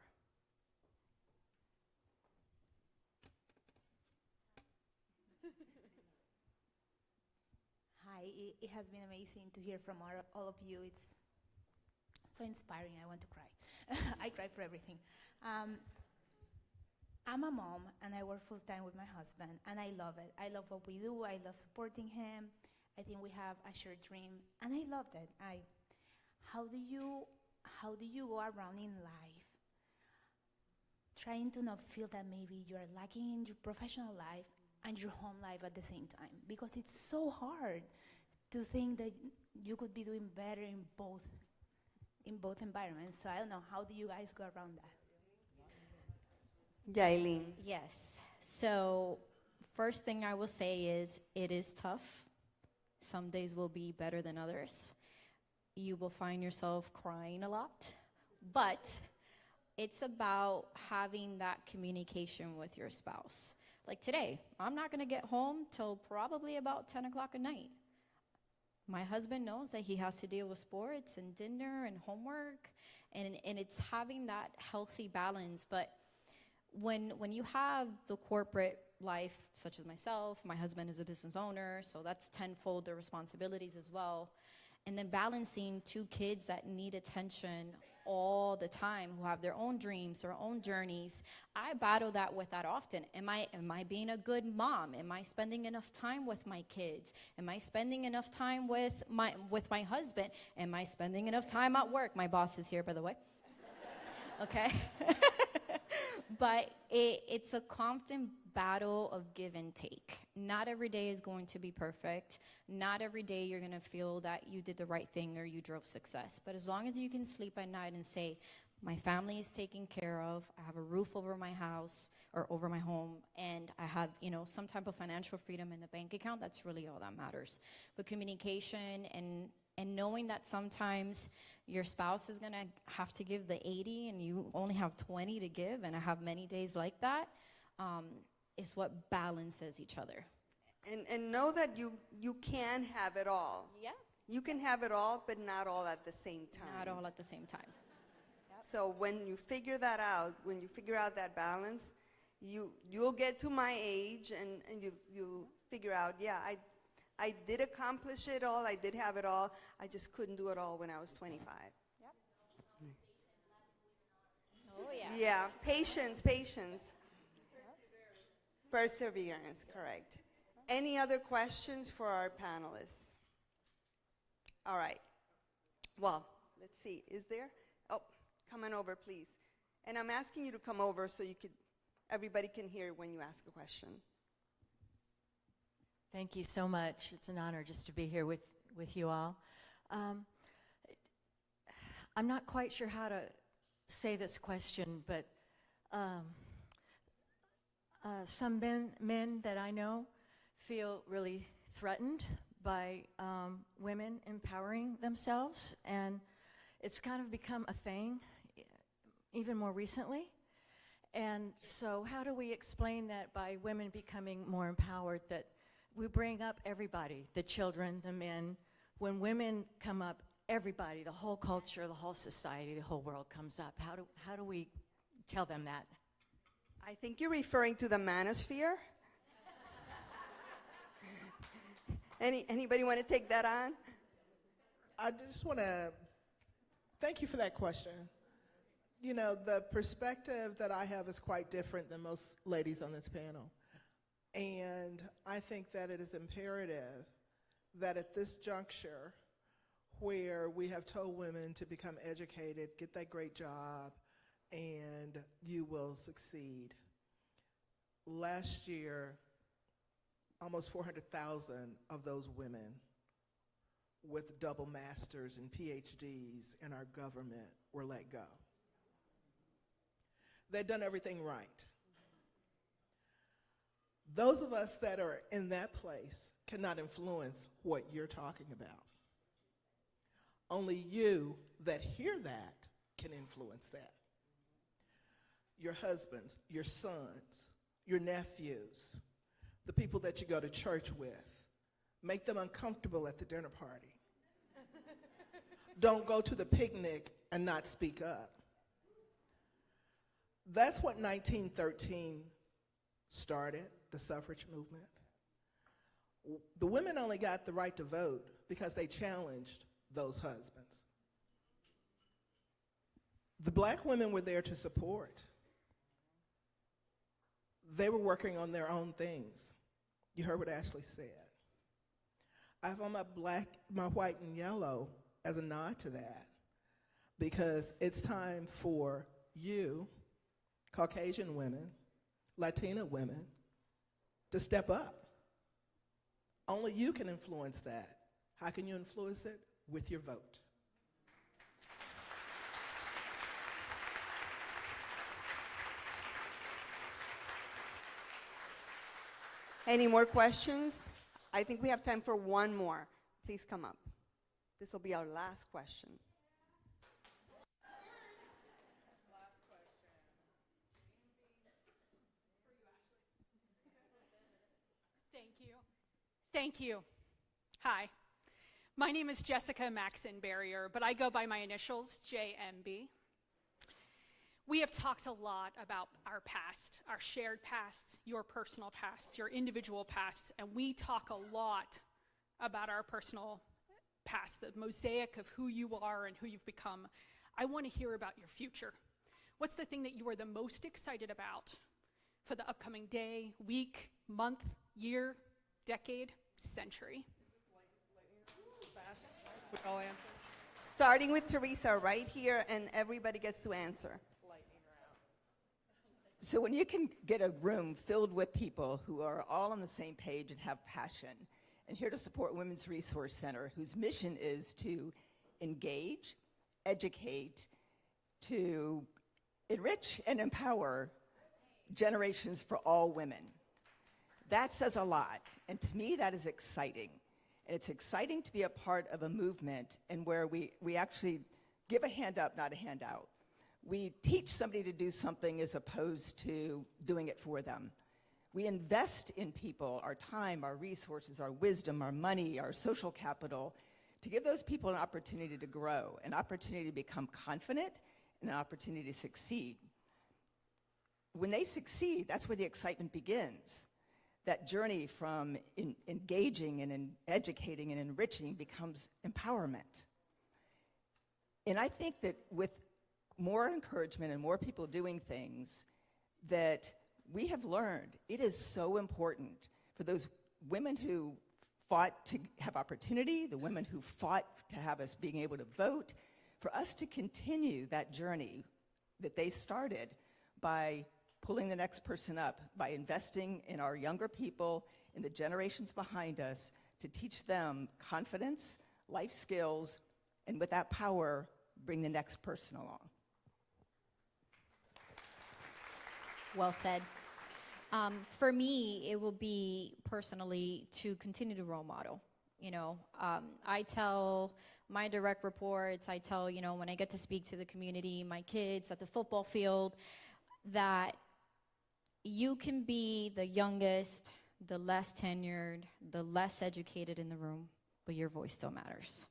Hi, it has been amazing to hear from all of you. It's so inspiring. I want to cry. I cry for everything. I'm a mom, and I work full-time with my husband, and I love it. I love what we do. I love supporting him. I think we have a shared dream, and I love that. How do you go around in life trying to not feel that maybe you're lacking in your professional life and your home life at the same time? Because it's so hard to think that you could be doing better in both environments. So I don't know, how do you guys go around that? Yailin. Yes. So first thing I will say is it is tough. Some days will be better than others. You will find yourself crying a lot, but it's about having that communication with your spouse. Like today, I'm not going to get home till probably about 10 o'clock at night. my husband knows that he has to deal with sports and dinner and homework, and it's having that healthy balance. But when you have the corporate life, such as myself, my husband is a business owner, so that's tenfold the responsibilities as well. And then balancing two kids that need attention all the time, who have their own dreams, their own journeys. I battle that with that often. Am I being a good mom? Am I spending enough time with my kids? Am I spending enough time with my husband? Am I spending enough time at work? My boss is here, by the way. Okay. But it's a constant battle of give and take. Not every day is going to be perfect. Not every day you're going to feel that you did the right thing or you drove success. But as long as you can sleep at night and say, my family is taken care of, I have a roof over my house or over my home, and I have, some type of financial freedom in the bank account, that's really all that matters. But communication and knowing that sometimes your spouse is going to have to give the 80 and you only have 20 to give, and I have many days like that, is what balances each other. And know that you can have it all. Yeah. You can have it all, but not all at the same time. Not all at the same time. So when you figure that out, when you figure out that balance, you'll get to my age and you'll figure out, yeah, I did accomplish it all, I did have it all, I just couldn't do it all when I was 25. Yep. Oh, yeah. Yeah, patience. Perseverance, correct. Any other questions for our panelists? All right. Well, let's see. Is there? Oh, come on over, please. And I'm asking you to come over so everybody can hear when you ask a question. Thank you so much. It's an honor just to be here with you all. I'm not quite sure how to say this question, but some men that I know feel really threatened by women empowering themselves, and it's kind of become a thing even more recently. And so how do we explain that by women becoming more empowered, that we bring up everybody, the children, the men? When women come up, everybody, the whole culture, the whole society, the whole world comes up. How do we tell them that? I think you're referring to the manosphere. Anybody want to take that on? I just want to thank you for that question. The perspective that I have is quite different than most ladies on this panel. And I think that it is imperative that at this juncture, where we have told women to become educated, get that great job, and you will succeed. Last year, almost 400,000 of those women with double masters and PhDs in our government were let go. They'd done everything right. Those of us that are in that place cannot influence what you're talking about. Only you that hear that can influence that. Your husbands, your sons, your nephews, the people that you go to church with. Make them uncomfortable at the dinner party. Don't go to the picnic and not speak up. That's what 1913 started, the suffrage movement. The women only got the right to vote because they challenged those husbands. The black women were there to support. They were working on their own things. You heard what Ashley said. I have on my black, my white, and yellow as a nod to that, because it's time for you, Caucasian women, Latina women, to step up. Only you can influence that. How can you influence it? With your vote. Any more questions? I think we have time for one more. Please come up. This will be our last question. Thank you. Hi. My name is Jessica Maxon Barrier, but I go by my initials, JMB. We have talked a lot about our past, our shared pasts, your personal pasts, your individual pasts, and we talk a lot about our personal past, the mosaic of who you are and who you've become. I want to hear about your future. What's the thing that you are the most excited about for the upcoming day, week, month, year, decade, century? Fast. We all answer. Starting with Teresa right here, and everybody gets to answer. So when you can get a room filled with people who are all on the same page and have passion, and here to support Women's Resource Center, whose mission is to engage, educate, to enrich and empower generations for all women. That says a lot, and to me that is exciting. And it's exciting to be a part of a movement and where we actually give a hand up, not a handout. We teach somebody to do something as opposed to doing it for them. We invest in people, our time, our resources, our wisdom, our money, our social capital, to give those people an opportunity to grow, an opportunity to become confident, and an opportunity to succeed. When they succeed, that's where the excitement begins. That journey from engaging and educating and enriching becomes empowerment. And I think that with more encouragement and more people doing things, that we have learned it is so important for those women who fought to have opportunity, the women who fought to have us being able to vote, for us to continue that journey that they started by pulling the next person up, by investing in our younger people, in the generations behind us, to teach them confidence, life skills, and with that power, bring the next person along. Well said. For me, it will be personally to continue to role model. You know, I tell my direct reports, I tell, you know, when I get to speak to the community, my kids at the football field, that you can be the youngest, the less tenured, the less educated in the room, but your voice still matters.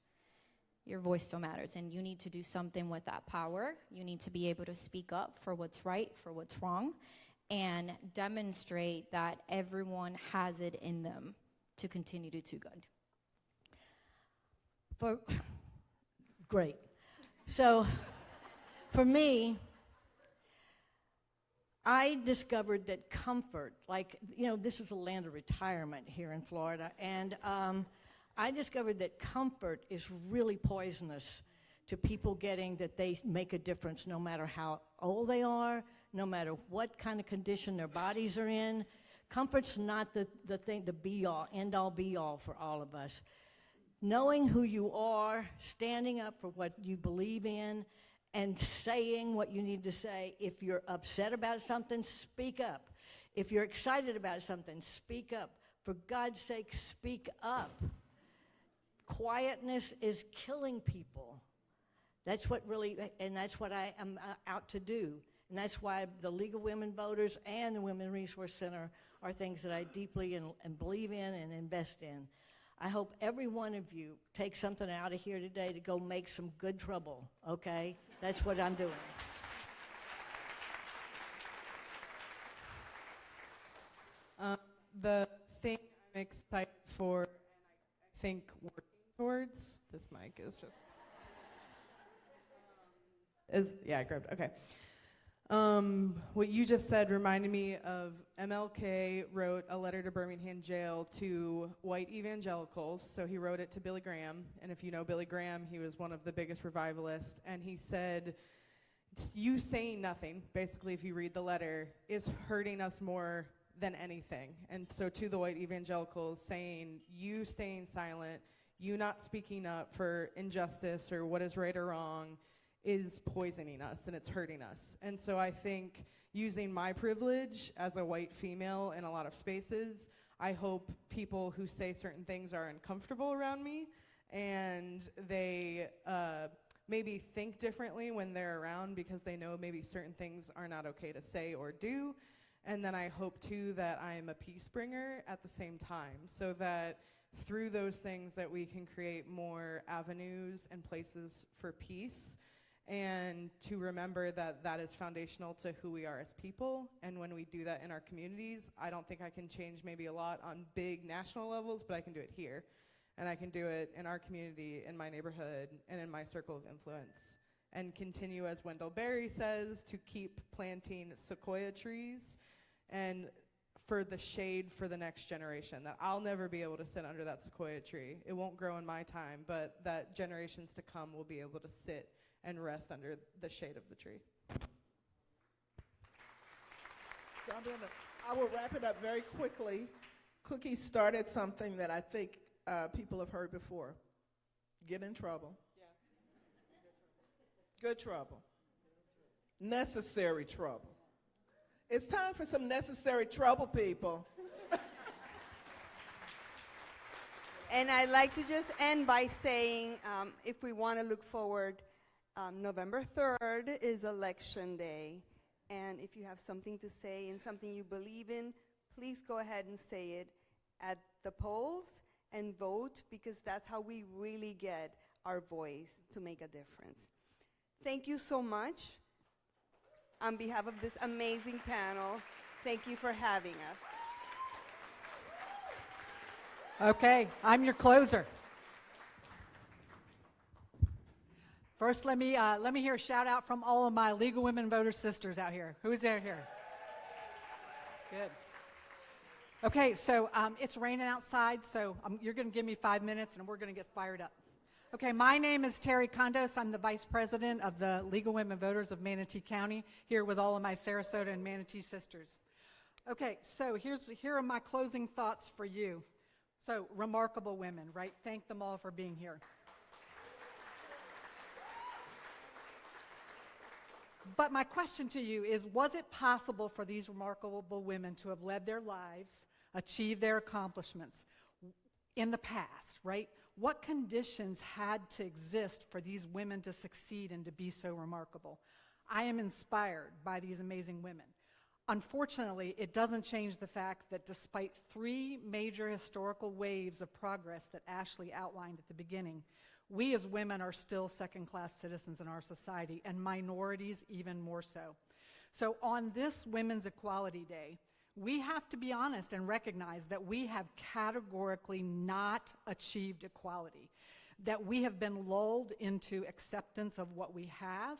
Your voice still matters, and you need to do something with that power. You need to be able to speak up for what's right, for what's wrong, and demonstrate that everyone has it in them to continue to do good. Great. So, for me, I discovered that comfort, like, you know, this is a land of retirement here in Florida, and I discovered that comfort is really poisonous to people getting that they make a difference no matter how old they are, no matter what kind of condition their bodies are in. Comfort's not the thing, the be-all, end-all, be-all for all of us. Knowing who you are, standing up for what you believe in, and saying what you need to say. If you're upset about something, speak up. If you're excited about something, speak up. For God's sake, speak up. Quietness is killing people. That's what really, and that's what I am out to do. And that's why the League of Women Voters and the Women's Resource Center are things that I deeply and believe in and invest in. I hope every one of you takes something out of here today to go make some good trouble, okay? That's what I'm doing. The thing I'm excited for, and I think working towards, this mic is just, yeah, I grabbed it, okay. What you just said reminded me of MLK wrote a letter to Birmingham jail to white evangelicals. So he wrote it to Billy Graham. And if you know Billy Graham, he was one of the biggest revivalists. And he said, you saying nothing, basically if you read the letter, is hurting us more than anything. And so to the white evangelicals saying, you staying silent, you not speaking up for injustice or what is right or wrong, is poisoning us and it's hurting us. And so I think using my privilege as a white female in a lot of spaces, I hope people who say certain things are uncomfortable around me and they maybe think differently when they're around because they know maybe certain things are not okay to say or do. And then I hope too that I am a peace bringer at the same time, so that through those things that we can create more avenues and places for peace, and to remember that that is foundational to who we are as people. And when we do that in our communities, I don't think I can change maybe a lot on big national levels, but I can do it here. And I can do it in our community, in my neighborhood, and in my circle of influence. And continue, as Wendell Berry says, to keep planting sequoia trees and for the shade for the next generation, that I'll never be able to sit under that sequoia tree. It won't grow in my time, but that generations to come will be able to sit and rest under the shade of the tree. So I will wrap it up very quickly. Cookie started something that I think people have heard before. Get in trouble. Good trouble. Necessary trouble. It's time for some necessary trouble, people. And I'd like to just end by saying, if we want to look forward, November 3rd is Election Day. And if you have something to say and something you believe in, please go ahead and say it at the polls and vote, because that's how we really get our voice to make a difference. Thank you so much. On behalf of this amazing panel, thank you for having us. Okay, I'm your closer. First, let me hear a shout out from all of my League of Women Voters sisters out here. Who is there here? Good. Okay, so it's raining outside, so you're going to give me 5 minutes and we're going to get fired up. Okay, my name is Terry Condos. I'm the Vice President of the League of Women Voters of Manatee County, here with all of my Sarasota and Manatee sisters. Okay, so here are my closing thoughts for you. So, remarkable women, right? Thank them all for being here. But my question to you is, was it possible for these remarkable women to have led their lives, achieved their accomplishments in the past, right? What conditions had to exist for these women to succeed and to be so remarkable? I am inspired by these amazing women. Unfortunately, it doesn't change the fact that despite 3 major historical waves of progress that Ashley outlined at the beginning, we as women are still second-class citizens in our society, and minorities even more so. So on this Women's Equality Day, we have to be honest and recognize that we have categorically not achieved equality, that we have been lulled into acceptance of what we have.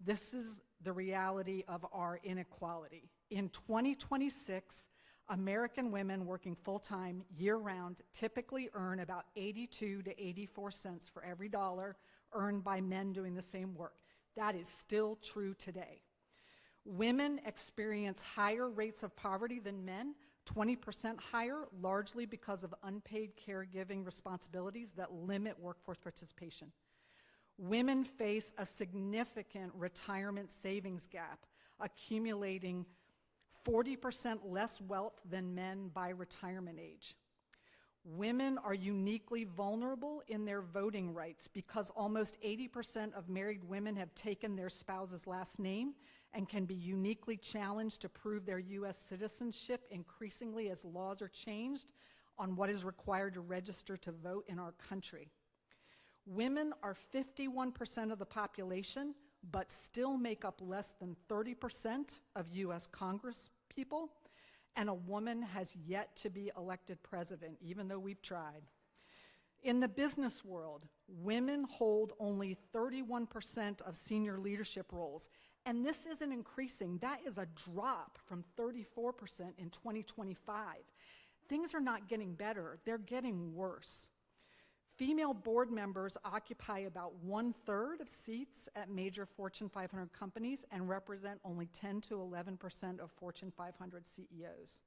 This is the reality of our inequality. In 2026, American women working full-time, year-round, typically earn about 82 to 84 cents for every dollar earned by men doing the same work. That is still true today. Women experience higher rates of poverty than men, 20% higher, largely because of unpaid caregiving responsibilities that limit workforce participation. Women face a significant retirement savings gap, accumulating 40% less wealth than men by retirement age. Women are uniquely vulnerable in their voting rights because almost 80% of married women have taken their spouse's last name and can be uniquely challenged to prove their U.S. citizenship increasingly as laws are changed on what is required to register to vote in our country. Women are 51% of the population, but still make up less than 30% of U.S. Congress people, and a woman has yet to be elected president, even though we've tried. In the business world, women hold only 31% of senior leadership roles, and this isn't increasing. That is a drop from 34% in 2025. Things are not getting better, they're getting worse. Female board members occupy about 1/3 of seats at major Fortune 500 companies and represent only 10 to 11% of Fortune 500 CEOs.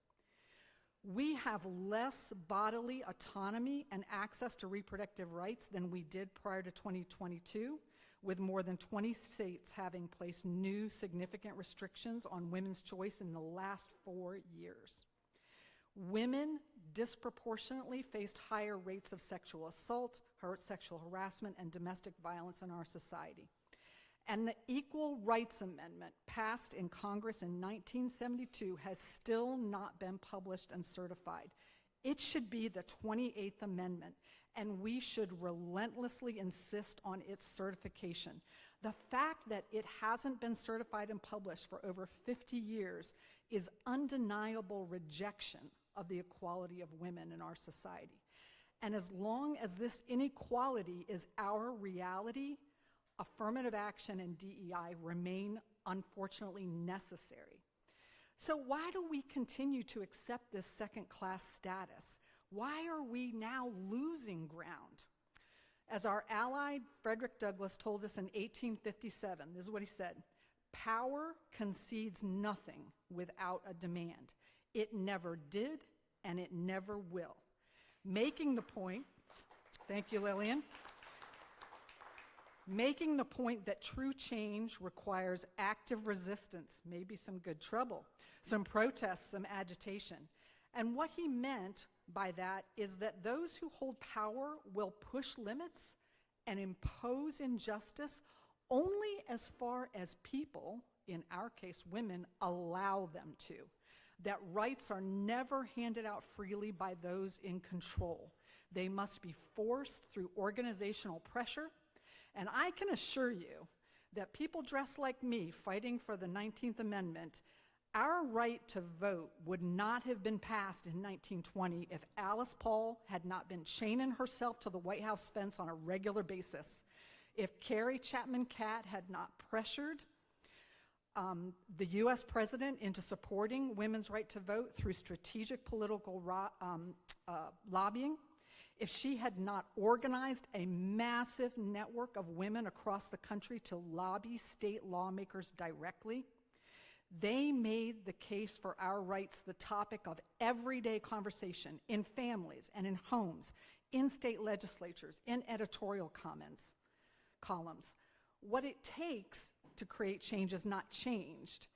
We have less bodily autonomy and access to reproductive rights than we did prior to 2022, with more than 20 states having placed new significant restrictions on women's choice in the last 4 years. Women disproportionately faced higher rates of sexual assault, sexual harassment, and domestic violence in our society. And the Equal Rights Amendment passed in Congress in 1972 has still not been published and certified. It should be the 28th Amendment, and we should relentlessly insist on its certification. The fact that it hasn't been certified and published for over 50 years is undeniable rejection of the equality of women in our society. And as long as this inequality is our reality, affirmative action and DEI remain unfortunately necessary. So why do we continue to accept this second-class status? Why are we now losing ground? As our ally Frederick Douglass told us in 1857, this is what he said: "Power concedes nothing without a demand. It never did, and it never will." Making the point, thank you, Lillian, making the point that true change requires active resistance, maybe some good trouble, some protests, some agitation. And what he meant by that is that those who hold power will push limits and impose injustice only as far as people, in our case women, allow them to. That rights are never handed out freely by those in control. They must be forced through organizational pressure. And I can assure you that people dressed like me fighting for the 19th Amendment, our right to vote would not have been passed in 1920 if Alice Paul had not been chaining herself to the White House fence on a regular basis, if Carrie Chapman Catt had not pressured the US president into supporting women's right to vote through strategic political lobbying, if she had not organized a massive network of women across the country to lobby state lawmakers directly. They made the case for our rights the topic of everyday conversation in families and in homes, in state legislatures, in editorial columns. What it takes to create change is not changed.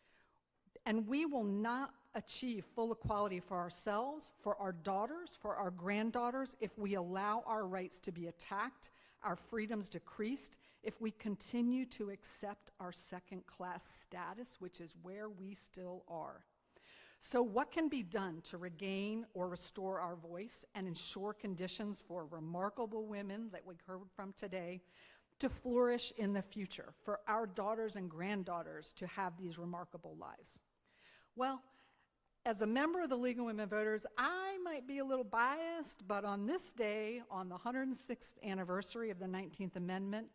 And we will not achieve full equality for ourselves, for our daughters, for our granddaughters, if we allow our rights to be attacked, our freedoms decreased, if we continue to accept our second-class status, which is where we still are. So what can be done to regain or restore our voice and ensure conditions for remarkable women that we heard from today to flourish in the future, for our daughters and granddaughters to have these remarkable lives? Well, as a member of the League of Women Voters, I might be a little biased, but on this day, on the 106th anniversary of the 19th Amendment,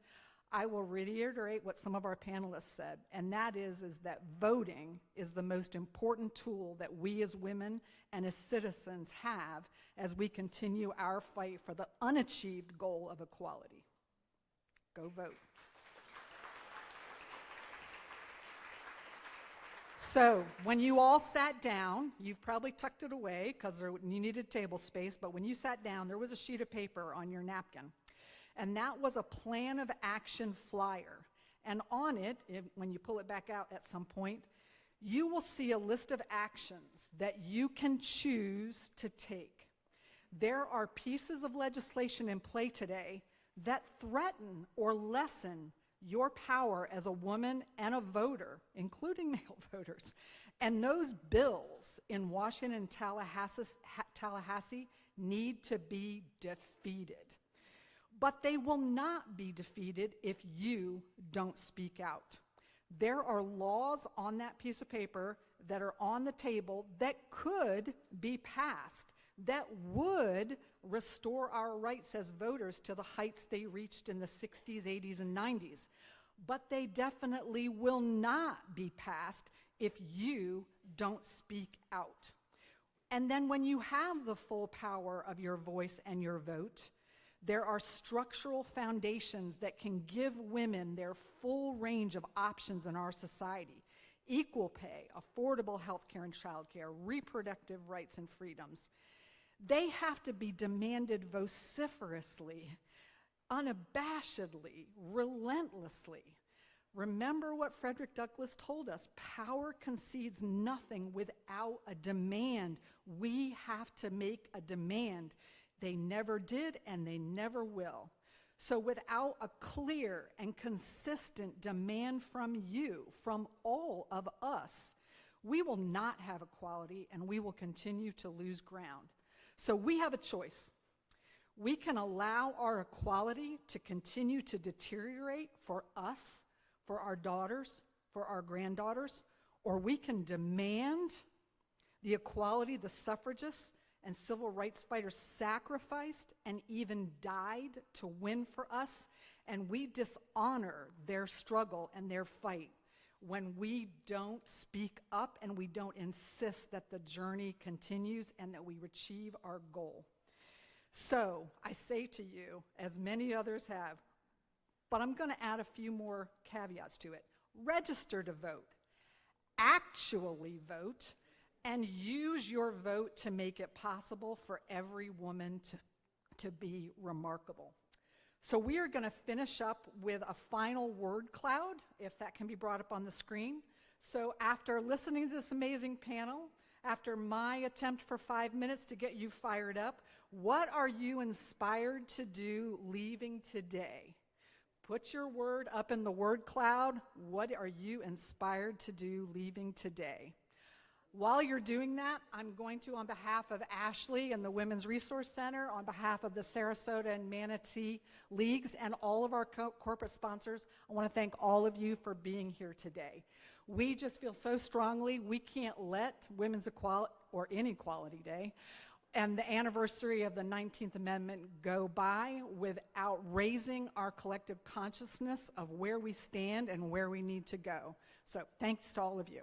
I will reiterate what some of our panelists said, and that is that voting is the most important tool that we as women and as citizens have as we continue our fight for the unachieved goal of equality. Go vote. So when you all sat down, you've probably tucked it away because you needed table space, but when you sat down, there was a sheet of paper on your napkin. And that was a plan of action flyer. And on it, when you pull it back out at some point, you will see a list of actions that you can choose to take. There are pieces of legislation in play today that threaten or lessen your power as a woman and a voter, including male voters. And those bills in Washington and Tallahassee need to be defeated. But they will not be defeated if you don't speak out. There are laws on that piece of paper that are on the table that could be passed, that would restore our rights as voters to the heights they reached in the 60s, 80s, and 90s. But they definitely will not be passed if you don't speak out. And then when you have the full power of your voice and your vote, there are structural foundations that can give women their full range of options in our society. Equal pay, affordable health care and child care, reproductive rights and freedoms. They have to be demanded vociferously, unabashedly, relentlessly. Remember what Frederick Douglass told us: power concedes nothing without a demand. We have to make a demand. They never did, and they never will. So without a clear and consistent demand from you, from all of us, we will not have equality, and we will continue to lose ground. So we have a choice. We can allow our equality to continue to deteriorate for us, for our daughters, for our granddaughters, or we can demand the equality the suffragists and civil rights fighters sacrificed and even died to win for us, and we dishonor their struggle and their fight when we don't speak up and we don't insist that the journey continues and that we achieve our goal. So I say to you, as many others have, but I'm going to add a few more caveats to it. Register to vote, actually vote, and use your vote to make it possible for every woman to be remarkable. So we are going to finish up with a final word cloud, if that can be brought up on the screen. So after listening to this amazing panel, after my attempt for 5 minutes to get you fired up, what are you inspired to do leaving today? Put your word up in the word cloud. What are you inspired to do leaving today? While you're doing that, I'm going to, on behalf of Ashley and the Women's Resource Center, on behalf of the Sarasota and Manatee Leagues and all of our corporate sponsors, I want to thank all of you for being here today. We just feel so strongly we can't let Women's Equality or Inequality Day and the anniversary of the 19th Amendment go by without raising our collective consciousness of where we stand and where we need to go. So thanks to all of you.